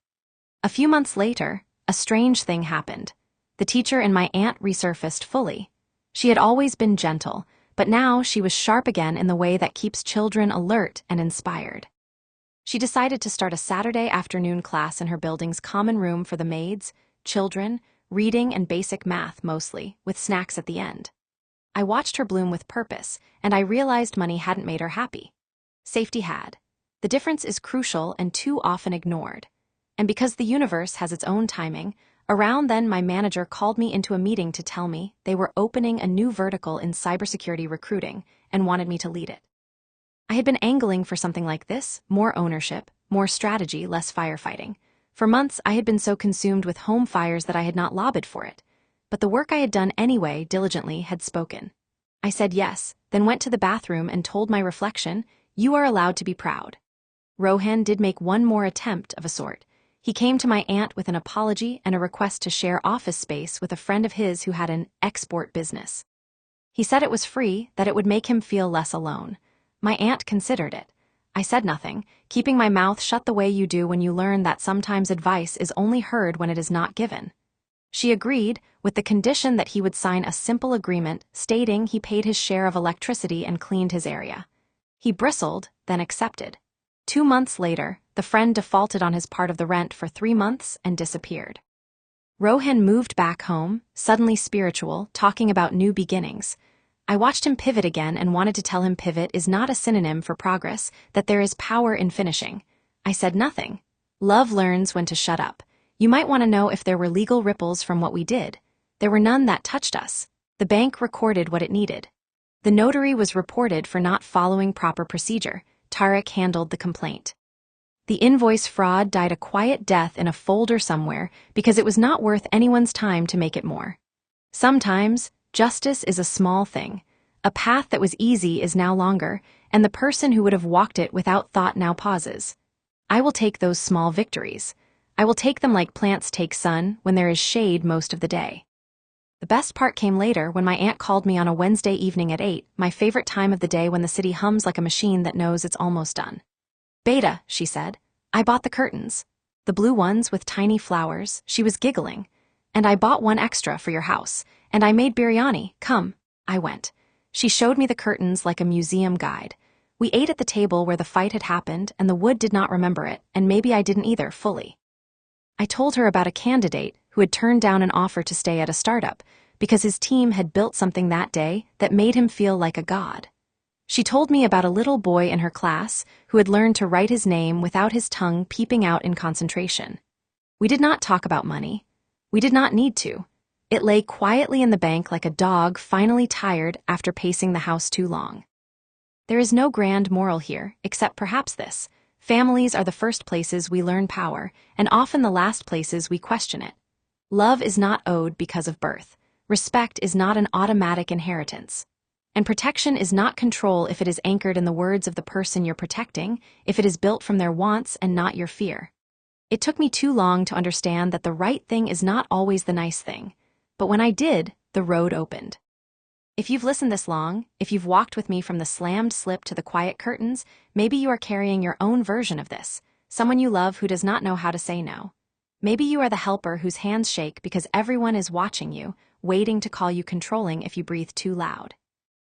A few months later, a strange thing happened. The teacher in my aunt resurfaced fully. She had always been gentle, but now she was sharp again in the way that keeps children alert and inspired. She decided to start a Saturday afternoon class in her building's common room for the maids, children, reading and basic math mostly, with snacks at the end. I watched her bloom with purpose, and I realized money hadn't made her happy. Safety had. The difference is crucial and too often ignored. And because the universe has its own timing, around then my manager called me into a meeting to tell me they were opening a new vertical in cybersecurity recruiting and wanted me to lead it. I had been angling for something like this, more ownership, more strategy, less firefighting. For months, I had been so consumed with home fires that I had not lobbied for it. But the work I had done anyway, diligently, had spoken. I said yes, then went to the bathroom and told my reflection, "You are allowed to be proud." Rohan did make one more attempt of a sort. He came to my aunt with an apology and a request to share office space with a friend of his who had an export business. He said it was free, that it would make him feel less alone. My aunt considered it. I said nothing, keeping my mouth shut the way you do when you learn that sometimes advice is only heard when it is not given. She agreed, with the condition that he would sign a simple agreement stating he paid his share of electricity and cleaned his area. He bristled, then accepted. 2 months later, the friend defaulted on his part of the rent for 3 months and disappeared. Rohan moved back home, suddenly spiritual, talking about new beginnings. I watched him pivot again and wanted to tell him pivot is not a synonym for progress, that there is power in finishing. I said nothing. Love learns when to shut up. You might want to know if there were legal ripples from what we did. There were none that touched us. The bank recorded what it needed. The notary was reported for not following proper procedure. Tariq handled the complaint. The invoice fraud died a quiet death in a folder somewhere because it was not worth anyone's time to make it more. Sometimes, justice is a small thing. A path that was easy is now longer, and the person who would have walked it without thought now pauses. I will take those small victories. I will take them like plants take sun when there is shade most of the day. The best part came later when my aunt called me on a Wednesday evening at 8, my favorite time of the day when the city hums like a machine that knows it's almost done. "Beta," she said, "I bought the curtains. The blue ones with tiny flowers," she was giggling. "And I bought one extra for your house. And I made biryani, come." I went. She showed me the curtains like a museum guide. We ate at the table where the fight had happened, and the wood did not remember it, and maybe I didn't either, fully. I told her about a candidate who had turned down an offer to stay at a startup because his team had built something that day that made him feel like a god. She told me about a little boy in her class who had learned to write his name without his tongue peeping out in concentration. We did not talk about money. We did not need to. It lay quietly in the bank like a dog finally tired after pacing the house too long. There is no grand moral here, except perhaps this: families are the first places we learn power, and often the last places we question it. Love is not owed because of birth. Respect is not an automatic inheritance. And protection is not control if it is anchored in the words of the person you're protecting, if it is built from their wants and not your fear. It took me too long to understand that the right thing is not always the nice thing. But when I did, the road opened. If you've listened this long, if you've walked with me from the slammed slip to the quiet curtains, maybe you are carrying your own version of this, someone you love who does not know how to say no. Maybe you are the helper whose hands shake because everyone is watching you, waiting to call you controlling if you breathe too loud.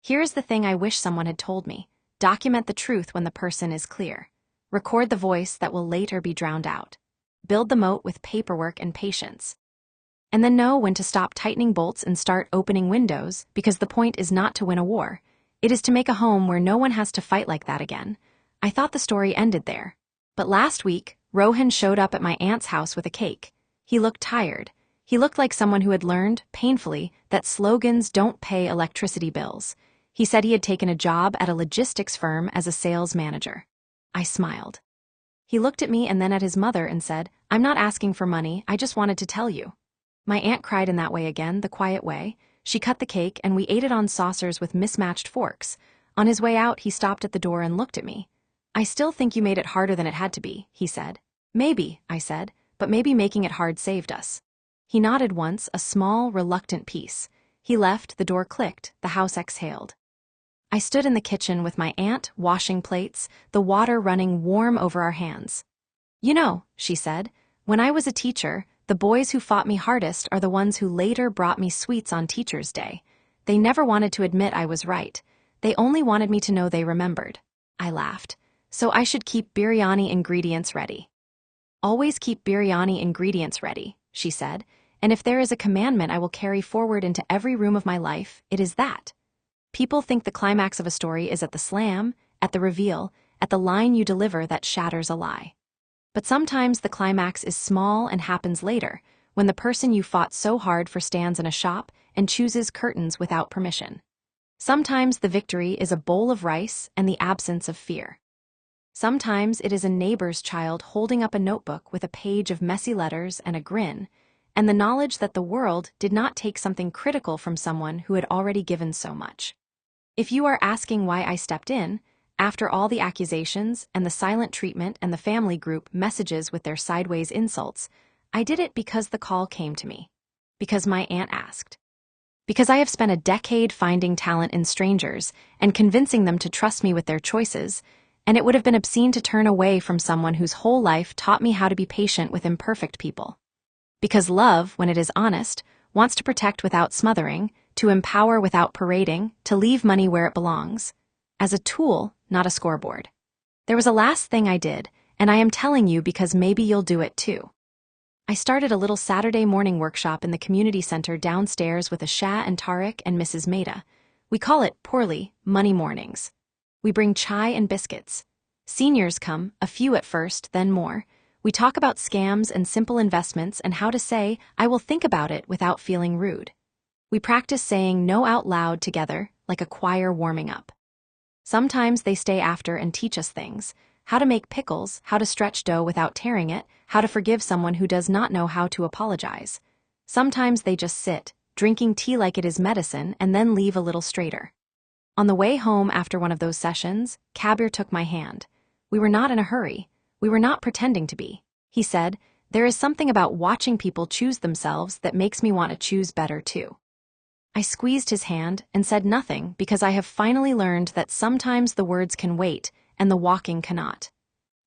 Here's the thing I wish someone had told me: document the truth when the person is clear. Record the voice that will later be drowned out. Build the moat with paperwork and patience. And then know when to stop tightening bolts and start opening windows, because the point is not to win a war. It is to make a home where no one has to fight like that again. I thought the story ended there. But last week, Rohan showed up at my aunt's house with a cake. He looked tired. He looked like someone who had learned, painfully, that slogans don't pay electricity bills. He said he had taken a job at a logistics firm as a sales manager. I smiled. He looked at me and then at his mother and said, "I'm not asking for money, I just wanted to tell you." My aunt cried in that way again, the quiet way. She cut the cake and we ate it on saucers with mismatched forks. On his way out, he stopped at the door and looked at me. "I still think you made it harder than it had to be," he said. "Maybe," I said, "but maybe making it hard saved us." He nodded once, a small, reluctant piece. He left, the door clicked, the house exhaled. I stood in the kitchen with my aunt, washing plates, the water running warm over our hands. "You know," she said, "when I was a teacher, the boys who fought me hardest are the ones who later brought me sweets on Teacher's Day. They never wanted to admit I was right. They only wanted me to know they remembered." I laughed. "So I should keep biryani ingredients ready." "Always keep biryani ingredients ready," she said, "and if there is a commandment I will carry forward into every room of my life, it is that. People think the climax of a story is at the slam, at the reveal, at the line you deliver that shatters a lie. But sometimes the climax is small and happens later, when the person you fought so hard for stands in a shop and chooses curtains without permission. Sometimes the victory is a bowl of rice and the absence of fear. Sometimes it is a neighbor's child holding up a notebook with a page of messy letters and a grin, and the knowledge that the world did not take something critical from someone who had already given so much. If you are asking why I stepped in, after all the accusations and the silent treatment and the family group messages with their sideways insults, I did it because the call came to me. Because my aunt asked. Because I have spent a decade finding talent in strangers and convincing them to trust me with their choices, and it would have been obscene to turn away from someone whose whole life taught me how to be patient with imperfect people. Because love, when it is honest, wants to protect without smothering, to empower without parading, to leave money where it belongs. As a tool, not a scoreboard. There was a last thing I did, and I am telling you because maybe you'll do it too. I started a little Saturday morning workshop in the community center downstairs with Asha and Tariq and Mrs. Maida. We call it, poorly, Money Mornings. We bring chai and biscuits. Seniors come, a few at first, then more. We talk about scams and simple investments and how to say, "I will think about it," without feeling rude. We practice saying no out loud together, like a choir warming up. Sometimes they stay after and teach us things: how to make pickles, how to stretch dough without tearing it, how to forgive someone who does not know how to apologize. Sometimes they just sit, drinking tea like it is medicine, and then leave a little straighter. On the way home after one of those sessions, Kabir took my hand. We were not in a hurry. We were not pretending to be. He said, "There is something about watching people choose themselves that makes me want to choose better too." I squeezed his hand and said nothing because I have finally learned that sometimes the words can wait and the walking cannot.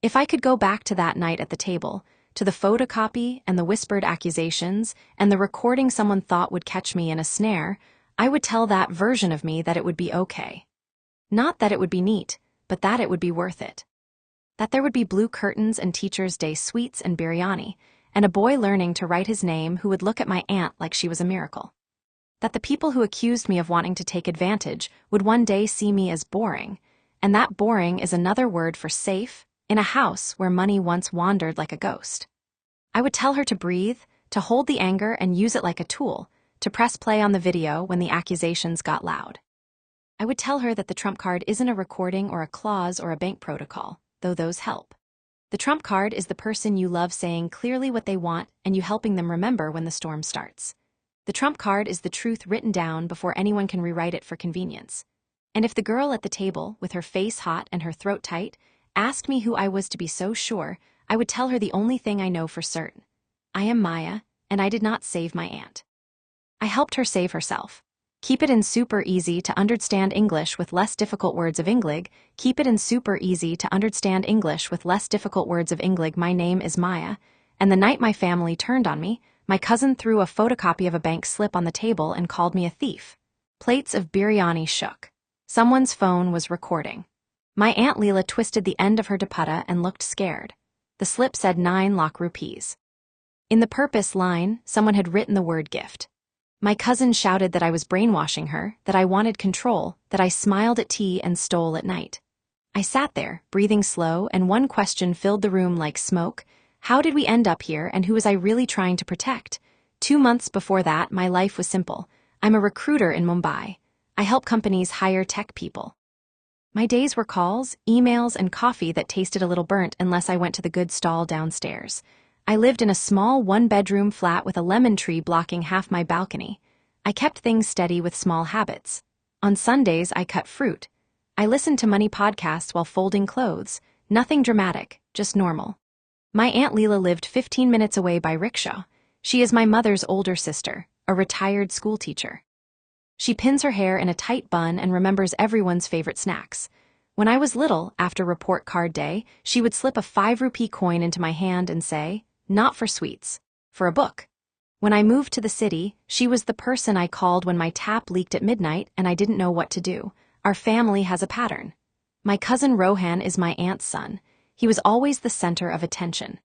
If I could go back to that night at the table, to the photocopy and the whispered accusations and the recording someone thought would catch me in a snare, I would tell that version of me that it would be okay. Not that it would be neat, but that it would be worth it. That there would be blue curtains and Teacher's Day sweets and biryani, and a boy learning to write his name who would look at my aunt like she was a miracle. That the people who accused me of wanting to take advantage would one day see me as boring, and that boring is another word for safe, in a house where money once wandered like a ghost. I would tell her to breathe, to hold the anger and use it like a tool, to press play on the video when the accusations got loud. I would tell her that the trump card isn't a recording or a clause or a bank protocol, though those help. The trump card is the person you love saying clearly what they want and you helping them remember when the storm starts. The trump card is the truth written down before anyone can rewrite it for convenience. And if the girl at the table, with her face hot and her throat tight, asked me who I was to be so sure, I would tell her the only thing I know for certain. I am Maya, and I did not save my aunt. I helped her save herself. Keep it in super easy to understand English with less difficult words of Inglig. Keep it in super easy to understand English with less difficult words of Inglig. My name is Maya, and the night my family turned on me, my cousin threw a photocopy of a bank slip on the table and called me a thief. Plates of biryani shook. Someone's phone was recording. My Aunt Leela twisted the end of her dupatta and looked scared. The slip said 9 lakh rupees. In the purpose line, someone had written the word gift. My cousin shouted that I was brainwashing her, that I wanted control, that I smiled at tea and stole at night. I sat there, breathing slow, and one question filled the room like smoke. How did we end up here, and who was I really trying to protect? 2 months before that, my life was simple. I'm a recruiter in Mumbai. I help companies hire tech people. My days were calls, emails, and coffee that tasted a little burnt unless I went to the good stall downstairs. I lived in a small one-bedroom flat with a lemon tree blocking half my balcony. I kept things steady with small habits. On Sundays, I cut fruit. I listened to money podcasts while folding clothes. Nothing dramatic, just normal. My Aunt Leela lived 15 minutes away by rickshaw. She is my mother's older sister, a retired schoolteacher. She pins her hair in a tight bun and remembers everyone's favorite snacks. When I was little, after report card day, she would slip a 5 rupee coin into my hand and say, "Not for sweets, for a book." When I moved to the city, she was the person I called when my tap leaked at midnight and I didn't know what to do. Our family has a pattern. My cousin Rohan is my aunt's son. He was always the center of attention.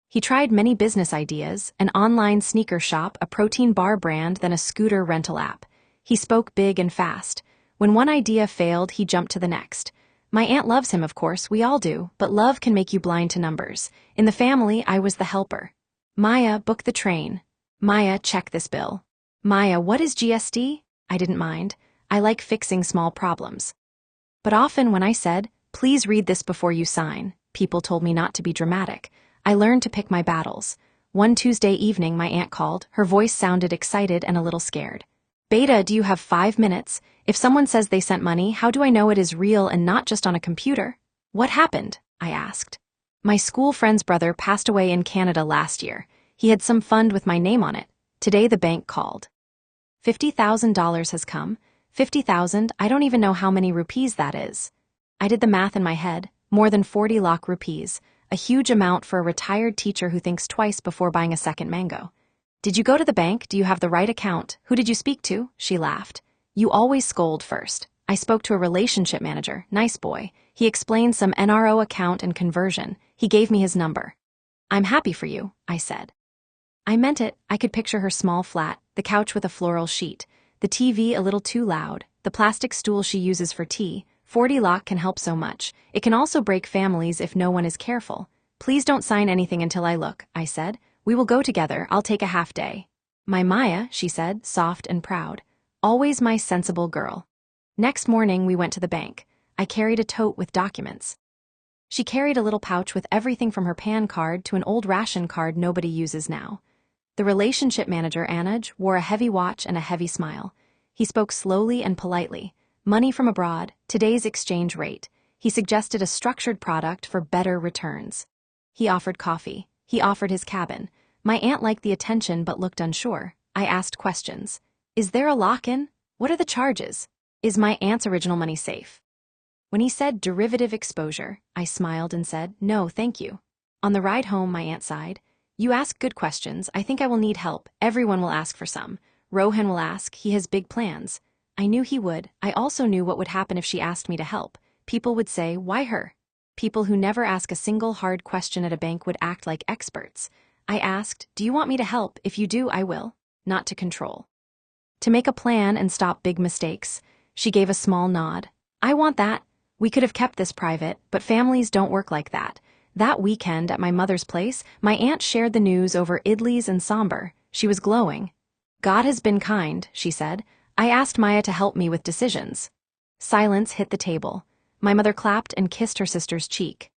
He tried many business ideas, an online sneaker shop, a protein bar brand, then a scooter rental app. He spoke big and fast. When one idea failed, he jumped to the next. My aunt loves him, of course, we all do, but love can make you blind to numbers. In the family, I was the helper. Maya, book the train. Maya, check this bill. Maya, what is GST? I didn't mind. I like fixing small problems. But often when I said, "Please read this before you sign," people told me not to be dramatic. I learned to pick my battles. One Tuesday evening, my aunt called. Her voice sounded excited and a little scared. "Beta, do you have 5 minutes? If someone says they sent money, how do I know it is real and not just on a computer?" "What happened?" I asked. "My school friend's brother passed away in Canada last year. He had some fund with my name on it. Today the bank called. $50,000 has come. 50,000, I don't even know how many rupees that is." I did the math in my head. More than 40 lakh rupees, a huge amount for a retired teacher who thinks twice before buying a second mango. "Did you go to the bank? Do you have the right account? Who did you speak to?" She laughed. "You always scold first." I spoke to a relationship manager, nice boy. He explained some NRO account and conversion. He gave me his number. "I'm happy for you," I said. I meant it. I could picture her small flat, the couch with a floral sheet, the TV a little too loud, the plastic stool she uses for tea. 40 lakh can help so much. It can also break families if no one is careful. "Please don't sign anything until I look," I said. "We will go together. I'll take a half day." "My Maya," she said, soft and proud. Always my sensible girl. Next morning, we went to the bank. I carried a tote with documents. She carried a little pouch with everything from her PAN card to an old ration card nobody uses now. The relationship manager, Anuj, wore a heavy watch and a heavy smile. He spoke slowly and politely. Money from abroad, today's exchange rate. He suggested a structured product for better returns. He offered coffee. He offered his cabin. My aunt liked the attention but looked unsure. I asked questions. "Is there a lock-in? What are the charges? Is my aunt's original money safe?" When he said derivative exposure, I smiled and said, "No, thank you." On the ride home, my aunt sighed. "You ask good questions. I think I will need help. Everyone will ask for some. Rohan will ask, he has big plans. I knew he would. I also knew what would happen if she asked me to help. People would say, why her? People who never ask a single hard question at a bank would act like experts. I asked, do you want me to help? If you do, I will. Not to control. To make a plan and stop big mistakes. She gave a small nod. I want that. We could have kept this private, but families don't work like that. That weekend at my mother's place, my aunt shared the news over idlis and sambar. She was glowing. God has been kind, she said. I asked Maya to help me with decisions. Silence hit the table. My mother clapped and kissed her sister's cheek.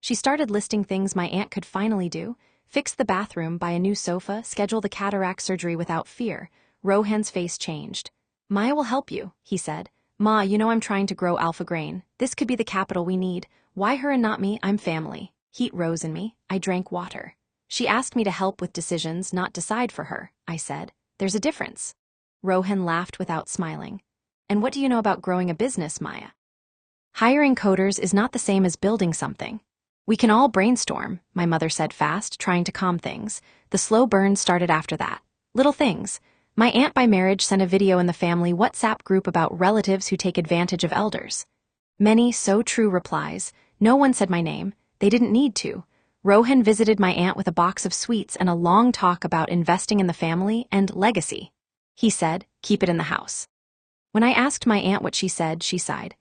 She started listing things my aunt could finally do. Fix the bathroom, buy a new sofa, schedule the cataract surgery without fear. Rohan's face changed. Maya will help you, he said. Ma, you know I'm trying to grow alpha grain. This could be the capital we need. Why her and not me? I'm family. Heat rose in me. I drank water. She asked me to help with decisions, not decide for her, I said. There's a difference. Rohan laughed without smiling. And what do you know about growing a business, Maya? Hiring coders is not the same as building something. We can all brainstorm, my mother said fast, trying to calm things. The slow burn started after that. Little things. My aunt by marriage sent a video in the family WhatsApp group about relatives who take advantage of elders. Many so true replies. No one said my name. They didn't need to. Rohan visited my aunt with a box of sweets and a long talk about investing in the family and legacy. He said, keep it in the house. When I asked my aunt what she said, she sighed.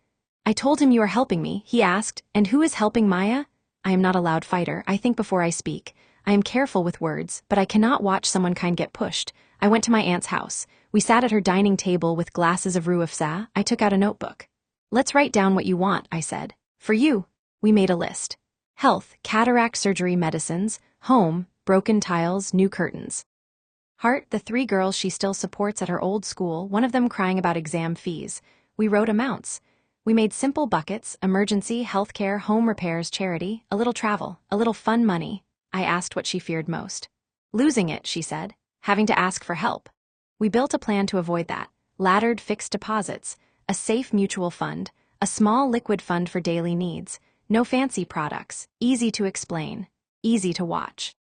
I told him you are helping me. He asked, and who is helping Maya? I am not a loud fighter. I think before I speak. I am careful with words, but I cannot watch someone kind get pushed. I went to my aunt's house. We sat at her dining table with glasses of roux afza. I took out a notebook. Let's write down what you want, I said. For you. We made a list. Health, cataract surgery medicines, home, broken tiles, new curtains. Heart, the 3 girls she still supports at her old school, one of them crying about exam fees. We wrote amounts. We made simple buckets, emergency, healthcare, home repairs, charity, a little travel, a little fun money. I asked what she feared most. Losing it, she said. Having to ask for help. We built a plan to avoid that. Laddered fixed deposits, a safe mutual fund, a small liquid fund for daily needs, no fancy products, easy to explain, easy to watch.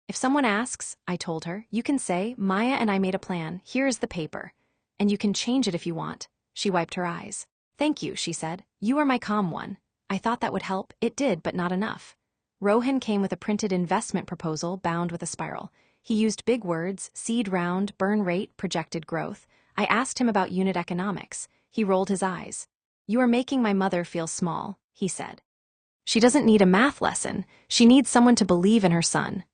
If someone asks, I told her, you can say, Maya and I made a plan, here is the paper. And you can change it if you want. She wiped her eyes. Thank you, she said. You are my calm one. I thought that would help. It did, but not enough. Rohan came with a printed investment proposal bound with a spiral. He used big words, seed round, burn rate, projected growth. I asked him about unit economics. He rolled his eyes. You are making my mother feel small, he said. She doesn't need a math lesson. She needs someone to believe in her son.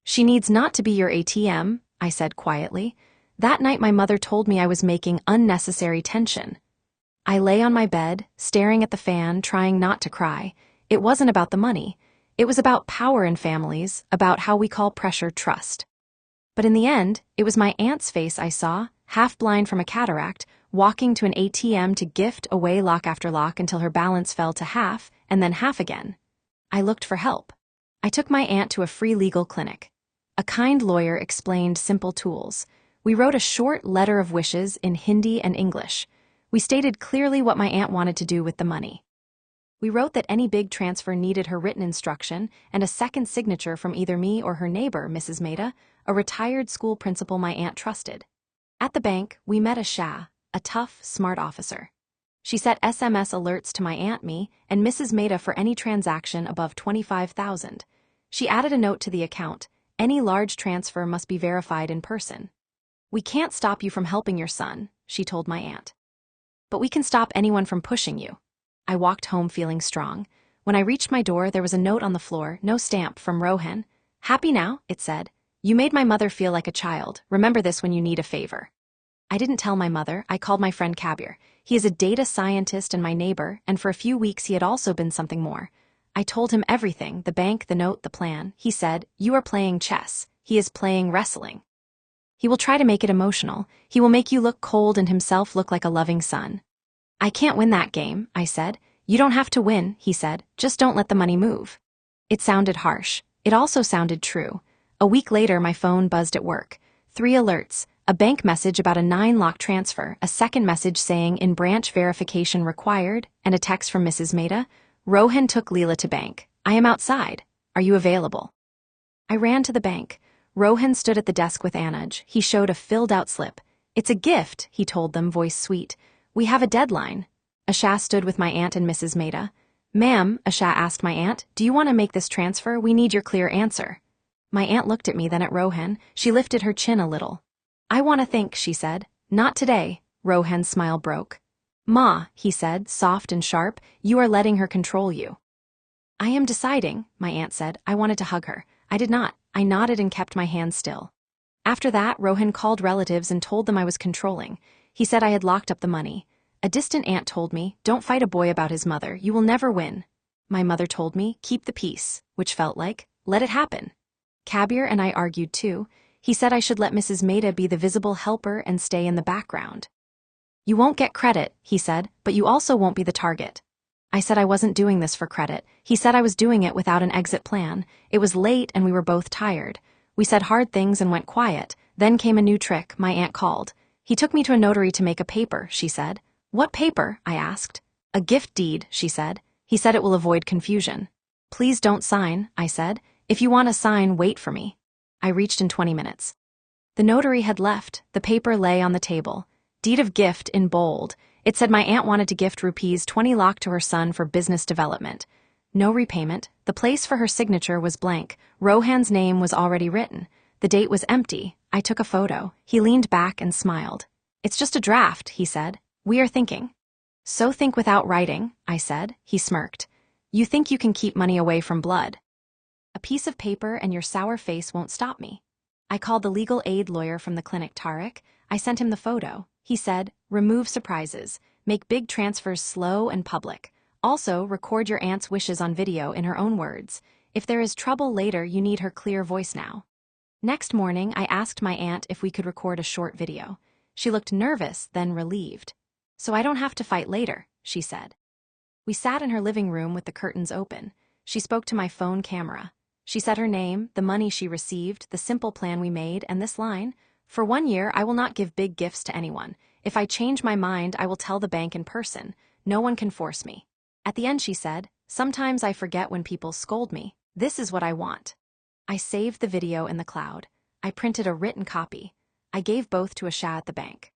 She needs not to be your ATM, I said quietly. That night my mother told me I was making unnecessary tension. I lay on my bed, staring at the fan, trying not to cry. It wasn't about the money. It was about power in families, about how we call pressure trust. But in the end, it was my aunt's face I saw, half blind from a cataract, walking to an ATM to gift away lock after lock until her balance fell to half, and then half again. I looked for help. I took my aunt to a free legal clinic. A kind lawyer explained simple tools. We wrote a short letter of wishes in Hindi and English. We stated clearly what my aunt wanted to do with the money. We wrote that any big transfer needed her written instruction and a second signature from either me or her neighbor, Mrs. Mehta, a retired school principal my aunt trusted. At the bank, we met a Shah, a tough, smart officer. She set SMS alerts to my aunt, me, and Mrs. Mehta for any transaction above 25,000. She added a note to the account. Any large transfer must be verified in person. We can't stop you from helping your son, she told my aunt. But we can stop anyone from pushing you. I walked home feeling strong. When I reached my door, there was a note on the floor, no stamp, from Rohan. Happy now, it said. You made my mother feel like a child. Remember this when you need a favor. I didn't tell my mother. I called my friend Kabir. He is a data scientist and my neighbor, and for a few weeks he had also been something more. I told him everything, the bank, the note, the plan. He said, you are playing chess. He is playing wrestling. He will try to make it emotional. He will make you look cold and himself look like a loving son. I can't win that game, I said. You don't have to win, he said. Just don't let the money move. It sounded harsh. It also sounded true. A week later, my phone buzzed at work. 3 alerts, a bank message about a 9-lock transfer, a second message saying in branch verification required, and a text from Mrs. Mehta. Rohan took Leela to bank. I am outside. Are you available? I ran to the bank. Rohan stood at the desk with Anuj. He showed a filled-out slip. It's a gift, he told them, voice sweet. We have a deadline. Asha stood with my aunt and Mrs. Maida. Ma'am, Asha asked my aunt, do you want to make this transfer? We need your clear answer. My aunt looked at me, then at Rohan. She lifted her chin a little. I want to think, she said. Not today. Rohan's smile broke. Ma, he said, soft and sharp, you are letting her control you. I am deciding, my aunt said. I wanted to hug her. I did not. I nodded and kept my hand still. After that, Rohan called relatives and told them I was controlling. He said I had locked up the money. A distant aunt told me, don't fight a boy about his mother, you will never win. My mother told me, keep the peace, which felt like, let it happen. Kabir and I argued too. He said I should let Mrs. Maida be the visible helper and stay in the background. You won't get credit, he said, but you also won't be the target. I said I wasn't doing this for credit. He said I was doing it without an exit plan. It was late and we were both tired. We said hard things and went quiet. Then came a new trick, my aunt called. He took me to a notary to make a paper, she said. What paper? I asked. A gift deed, she said. He said it will avoid confusion. Please don't sign, I said. If you want to sign, wait for me. I reached in 20 minutes. The notary had left. The paper lay on the table. Deed of gift in bold. It said my aunt wanted to gift rupees 20 lakh to her son for business development. No repayment. The place for her signature was blank. Rohan's name was already written. The date was empty. I took a photo. He leaned back and smiled. It's just a draft, he said. We are thinking. So think without writing, I said. He smirked. You think you can keep money away from blood. A piece of paper and your sour face won't stop me. I called the legal aid lawyer from the clinic, Tariq. I sent him the photo. He said, remove surprises. Make big transfers slow and public. Also, record your aunt's wishes on video in her own words. If there is trouble later, you need her clear voice now. Next morning, I asked my aunt if we could record a short video. She looked nervous, then relieved. So I don't have to fight later, she said. We sat in her living room with the curtains open. She spoke to my phone camera. She said her name, the money she received, the simple plan we made, and this line, for 1 year, I will not give big gifts to anyone. If I change my mind, I will tell the bank in person. No one can force me. At the end, she said, sometimes I forget when people scold me. This is what I want. I saved the video in the cloud. I printed a written copy. I gave both to Asha at the bank.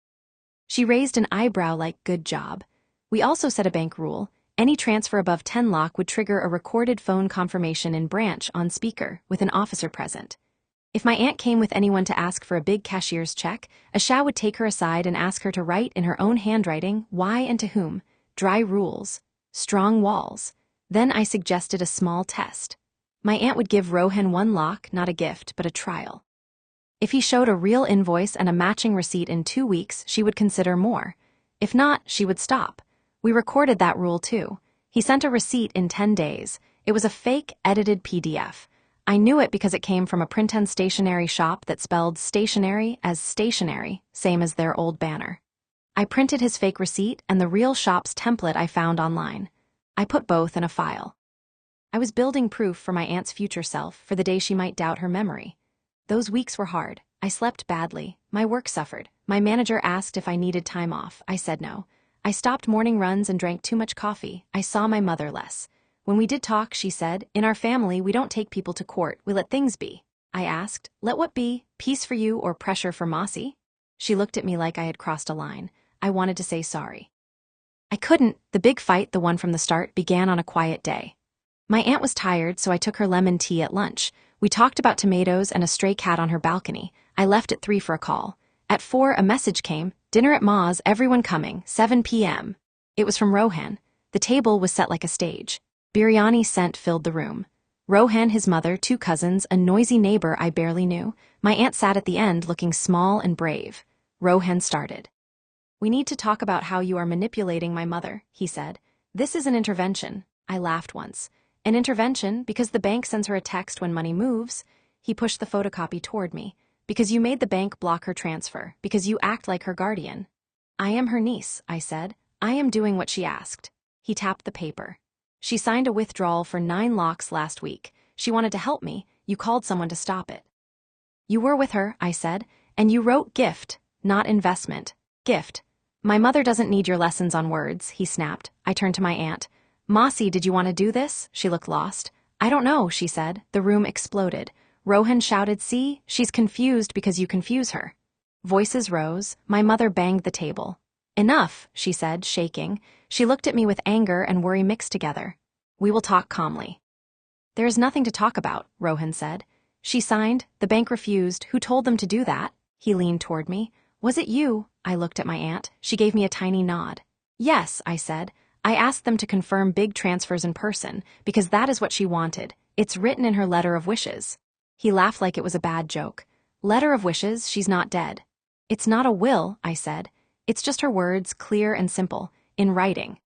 She raised an eyebrow like, good job. We also set a bank rule. Any transfer above 10 lakh would trigger a recorded phone confirmation in branch on speaker with an officer present. If my aunt came with anyone to ask for a big cashier's check, Asha would take her aside and ask her to write in her own handwriting why and to whom, dry rules, strong walls. Then I suggested a small test. My aunt would give Rohan 1 lakh, not a gift, but a trial. If he showed a real invoice and a matching receipt in 2 weeks, she would consider more. If not, she would stop. We recorded that rule too. He sent a receipt in 10 days. It was a fake, edited PDF. I knew it because it came from a print-on stationery shop that spelled stationery as stationery, same as their old banner. I printed his fake receipt and the real shop's template I found online. I put both in a file. I was building proof for my aunt's future self for the day she might doubt her memory. Those weeks were hard. I slept badly. My work suffered. My manager asked if I needed time off. I said no. I stopped morning runs and drank too much coffee. I saw my mother less. When we did talk, she said, in our family, we don't take people to court. We let things be. I asked, let what be? Peace for you or pressure for Mossy? She looked at me like I had crossed a line. I wanted to say sorry. I couldn't. The big fight, the one from the start, began on a quiet day. My aunt was tired, so I took her lemon tea at lunch. We talked about tomatoes and a stray cat on her balcony. I left at 3 for a call. At 4, a message came, dinner at Ma's, everyone coming, 7 p.m. It was from Rohan. The table was set like a stage. Biryani scent filled the room. Rohan, his mother, 2 cousins, a noisy neighbor I barely knew. My aunt sat at the end looking small and brave. Rohan started. We need to talk about how you are manipulating my mother, he said. This is an intervention. I laughed once. An intervention because the bank sends her a text when money moves. He pushed the photocopy toward me. Because you made the bank block her transfer. Because you act like her guardian. I am her niece, I said. I am doing what she asked. He tapped the paper. She signed a withdrawal for 9 lakhs last week. She wanted to help me. You called someone to stop it. You were with her, I said, and you wrote gift, not investment. Gift. My mother doesn't need your lessons on words, he snapped. I turned to my aunt. Mossy, did you want to do this? She looked lost. I don't know, she said. The room exploded. Rohan shouted, see, she's confused because you confuse her. Voices rose. My mother banged the table. Enough, she said, shaking. She looked at me with anger and worry mixed together. We will talk calmly. There is nothing to talk about, Rohan said. She signed. The bank refused. Who told them to do that? He leaned toward me. Was it you? I looked at my aunt. She gave me a tiny nod. Yes, I said. I asked them to confirm big transfers in person, because that is what she wanted. It's written in her letter of wishes. He laughed like it was a bad joke. Letter of wishes, she's not dead. It's not a will, I said. It's just her words, clear and simple, in writing.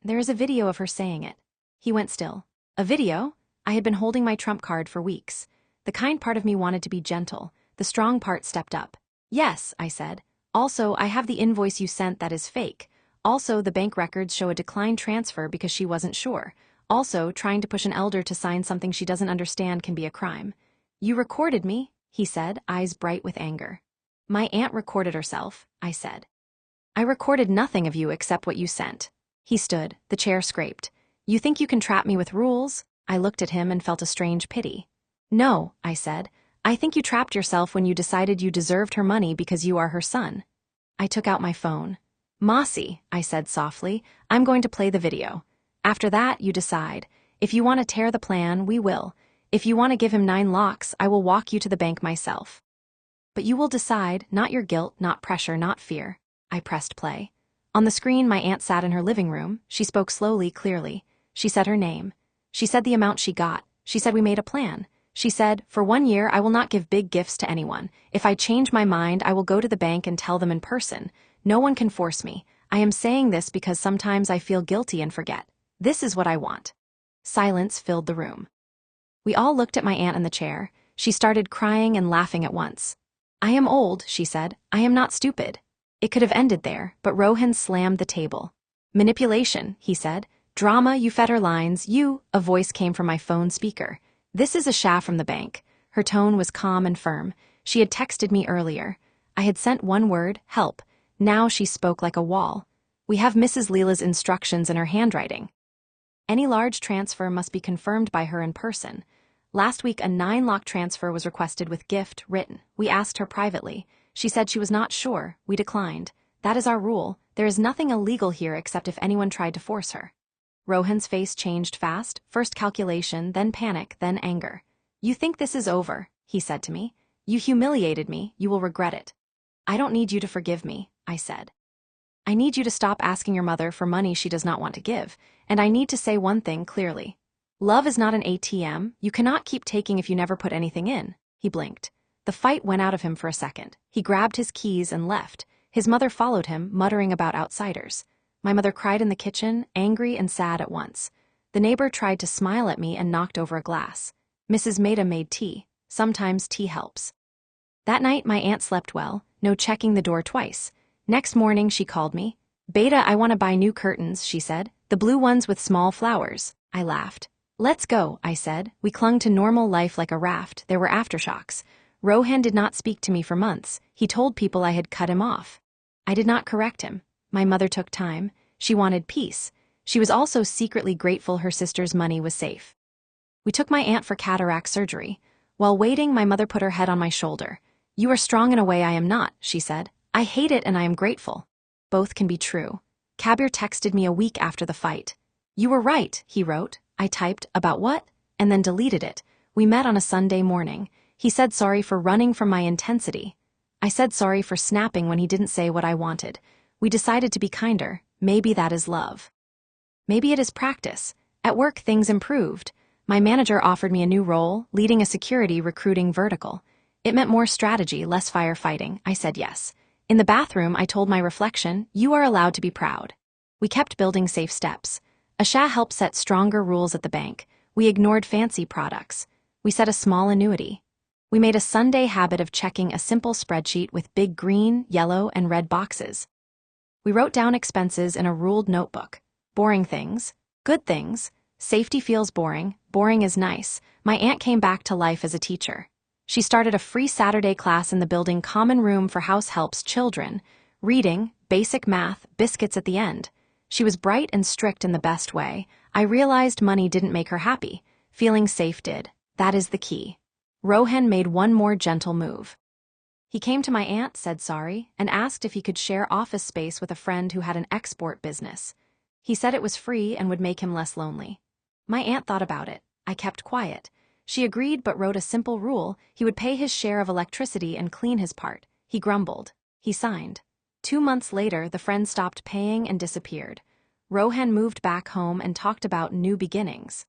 There is a video of her saying it. He went still. A video? I had been holding my trump card for weeks. The kind part of me wanted to be gentle. The strong part stepped up. Yes, I said. Also, I have the invoice you sent that is fake. Also, the bank records show a declined transfer because she wasn't sure. Also, trying to push an elder to sign something she doesn't understand can be a crime. You recorded me, he said, eyes bright with anger. My aunt recorded herself, I said. I recorded nothing of you except what you sent. He stood, the chair scraped. You think you can trap me with rules? I looked at him and felt a strange pity. No, I said. I think you trapped yourself when you decided you deserved her money because you are her son. I took out my phone. Mossy, I said softly, I'm going to play the video. After that, you decide. If you want to tear the plan, we will. If you want to give him 9 locks, I will walk you to the bank myself. But you will decide, not your guilt, not pressure, not fear. I pressed play. On the screen, my aunt sat in her living room. She spoke slowly, clearly. She said her name. She said the amount she got. She said we made a plan. She said, for 1 year, I will not give big gifts to anyone. If I change my mind, I will go to the bank and tell them in person. No one can force me. I am saying this because sometimes I feel guilty and forget. This is what I want. Silence filled the room. We all looked at my aunt in the chair. She started crying and laughing at once. I am old, she said. I am not stupid. It could have ended there, but Rohan slammed the table. Manipulation, he said. Drama, you fed her lines. A voice came from my phone speaker. This is a shaft from the bank. Her tone was calm and firm. She had texted me earlier. I had sent one word, help. Now she spoke like a wall. We have Mrs. Leela's instructions in her handwriting. Any large transfer must be confirmed by her in person. Last week, a 9-lock transfer was requested with gift written. We asked her privately. She said she was not sure. We declined. That is our rule. There is nothing illegal here except if anyone tried to force her. Rohan's face changed fast, first calculation, then panic, then anger. You think this is over, he said to me. You humiliated me. You will regret it. I don't need you to forgive me, I said. I need you to stop asking your mother for money she does not want to give, and I need to say one thing clearly. Love is not an ATM. You cannot keep taking if you never put anything in. He blinked. The fight went out of him for a second. He grabbed his keys and left. His mother followed him, muttering about outsiders. My mother cried in the kitchen, angry and sad at once. The neighbor tried to smile at me and knocked over a glass. Mrs. Maida made tea. Sometimes tea helps. That night, my aunt slept well, no checking the door twice. Next morning, she called me. Beta, I want to buy new curtains, she said. The blue ones with small flowers. I laughed. Let's go, I said. We clung to normal life like a raft. There were aftershocks. Rohan did not speak to me for months. He told people I had cut him off. I did not correct him. My mother took time. She wanted peace. She was also secretly grateful her sister's money was safe. We took my aunt for cataract surgery. While waiting, my mother put her head on my shoulder. You are strong in a way I am not, she said. I hate it and I am grateful. Both can be true. Kabir texted me a week after the fight. You were right, he wrote. I typed, about what? And then deleted it. We met on a Sunday morning. He said sorry for running from my intensity. I said sorry for snapping when he didn't say what I wanted. We decided to be kinder. Maybe that is love. Maybe it is practice. At work, things improved. My manager offered me a new role, leading a security recruiting vertical. It meant more strategy, less firefighting. I said yes. In the bathroom, I told my reflection, you are allowed to be proud. We kept building safe steps. Asha helped set stronger rules at the bank. We ignored fancy products. We set a small annuity. We made a Sunday habit of checking a simple spreadsheet with big green, yellow, and red boxes. We wrote down expenses in a ruled notebook. Boring things, good things. Safety feels boring. Boring is nice. My aunt came back to life as a teacher. She started a free Saturday class in the building common room for house helps children. Reading, basic math, biscuits at the end. She was bright and strict in the best way. I realized money didn't make her happy. Feeling safe did. That is the key. Rohan made one more gentle move. He came to my aunt, said sorry, and asked if he could share office space with a friend who had an export business. He said it was free and would make him less lonely. My aunt thought about it. I kept quiet. She agreed but wrote a simple rule: he would pay his share of electricity and clean his part. He grumbled. He signed. 2 months later, the friend stopped paying and disappeared. Rohan moved back home and talked about new beginnings.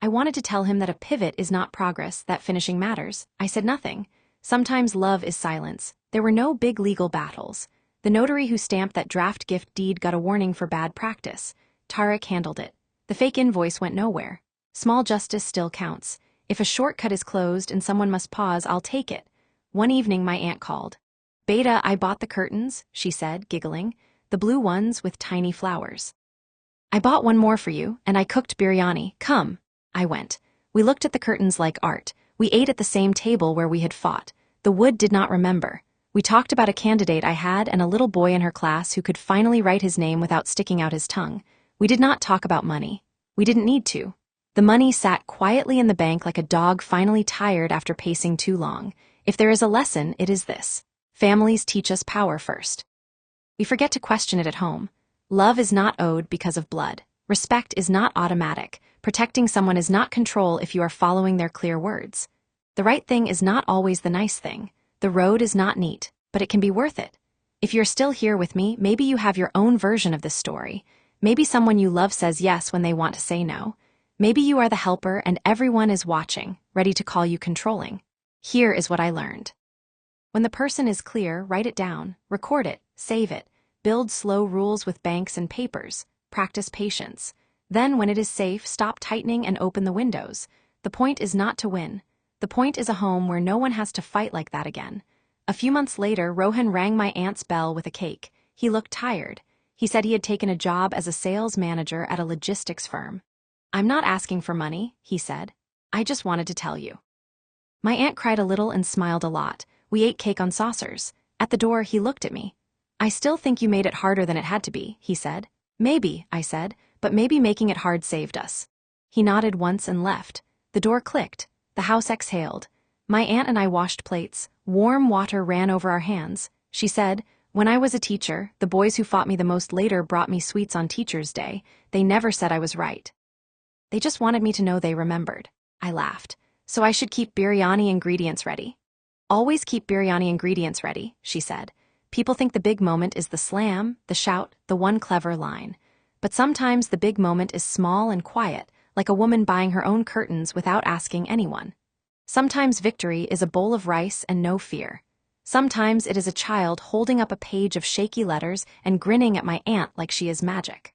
I wanted to tell him that a pivot is not progress, that finishing matters. I said nothing. Sometimes love is silence. There were no big legal battles. The notary who stamped that draft gift deed got a warning for bad practice. Tarek handled it. The fake invoice went nowhere. Small justice still counts. If a shortcut is closed and someone must pause, I'll take it. One evening my aunt called. "Beta, I bought the curtains," she said, giggling. "The blue ones with tiny flowers. I bought one more for you, and I cooked biryani. Come." I went. We looked at the curtains like art. We ate at the same table where we had fought. The wood did not remember. We talked about a candidate I had and a little boy in her class who could finally write his name without sticking out his tongue. We did not talk about money. We didn't need to. The money sat quietly in the bank like a dog finally tired after pacing too long. If there is a lesson, it is this: families teach us power first. We forget to question it at home. Love is not owed because of blood. Respect is not automatic. Protecting someone is not control if you are following their clear words. The right thing is not always the nice thing. The road is not neat, but it can be worth it. If you're still here with me, maybe you have your own version of this story. Maybe someone you love says yes when they want to say no. Maybe you are the helper and everyone is watching, ready to call you controlling. Here is what I learned. When the person is clear, write it down, record it, save it, build slow rules with banks and papers, practice patience. Then, when it is safe, stop tightening and open the windows. The point is not to win. The point is a home where no one has to fight like that again. A few months later, Rohan rang my aunt's bell with a cake. He looked tired. He said he had taken a job as a sales manager at a logistics firm. "I'm not asking for money," he said. "I just wanted to tell you." My aunt cried a little and smiled a lot. We ate cake on saucers. At the door, he looked at me. "I still think you made it harder than it had to be," he said. "Maybe," I said, "but maybe making it hard saved us." He nodded once and left. The door clicked. The house exhaled. My aunt and I washed plates. Warm water ran over our hands. She said, "When I was a teacher, the boys who fought me the most later brought me sweets on Teacher's Day. They never said I was right. They just wanted me to know they remembered." I laughed. "So I should keep biryani ingredients ready." "Always keep biryani ingredients ready," she said. "People think the big moment is the slam, the shout, the one clever line. But sometimes the big moment is small and quiet, like a woman buying her own curtains without asking anyone. Sometimes victory is a bowl of rice and no fear. Sometimes it is a child holding up a page of shaky letters and grinning at my aunt like she is magic."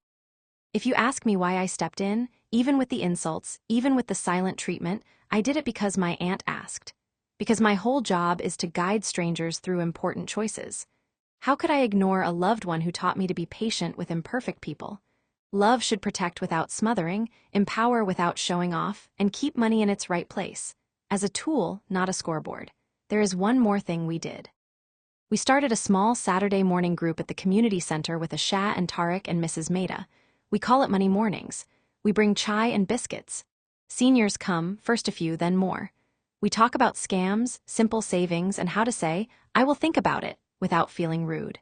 If you ask me why I stepped in, even with the insults, even with the silent treatment, I did it because my aunt asked. Because my whole job is to guide strangers through important choices. How could I ignore a loved one who taught me to be patient with imperfect people? Love should protect without smothering, empower without showing off, and keep money in its right place. As a tool, not a scoreboard. There is one more thing we did. We started a small Saturday morning group at the community center with Asha and Tariq and Mrs. Maida. We call it Money Mornings. We bring chai and biscuits. Seniors come, first a few, then more. We talk about scams, simple savings, and how to say, "I will think about it," without feeling rude.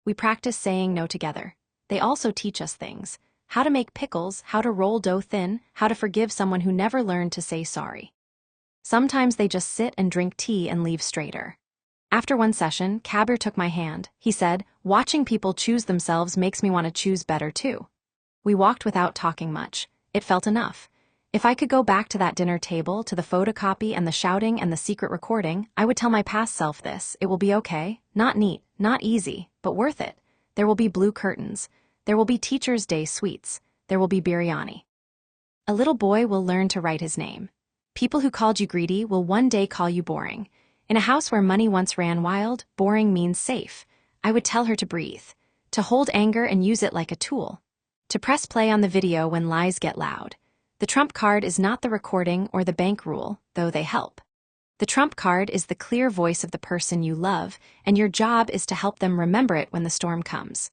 We practice saying no together. They also teach us things. How to make pickles, how to roll dough thin, how to forgive someone who never learned to say sorry. Sometimes they just sit and drink tea and leave straighter. After one session, Kabir took my hand. He said, "Watching people choose themselves makes me want to choose better too." We walked without talking much. It felt enough. If I could go back to that dinner table, to the photocopy and the shouting and the secret recording, I would tell my past self this: it will be okay. Not neat, not easy, but worth it. There will be blue curtains. There will be Teacher's Day sweets. There will be biryani. A little boy will learn to write his name. People who called you greedy will one day call you boring. In a house where money once ran wild, boring means safe. I would tell her to breathe, to hold anger and use it like a tool, to press play on the video when lies get loud. The trump card is not the recording or the bank rule, though they help. The trump card is the clear voice of the person you love, and your job is to help them remember it when the storm comes.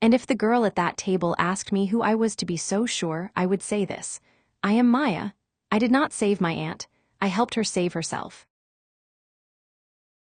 And if the girl at that table asked me who I was to be so sure, I would say this: I am Maya. I did not save my aunt. I helped her save herself.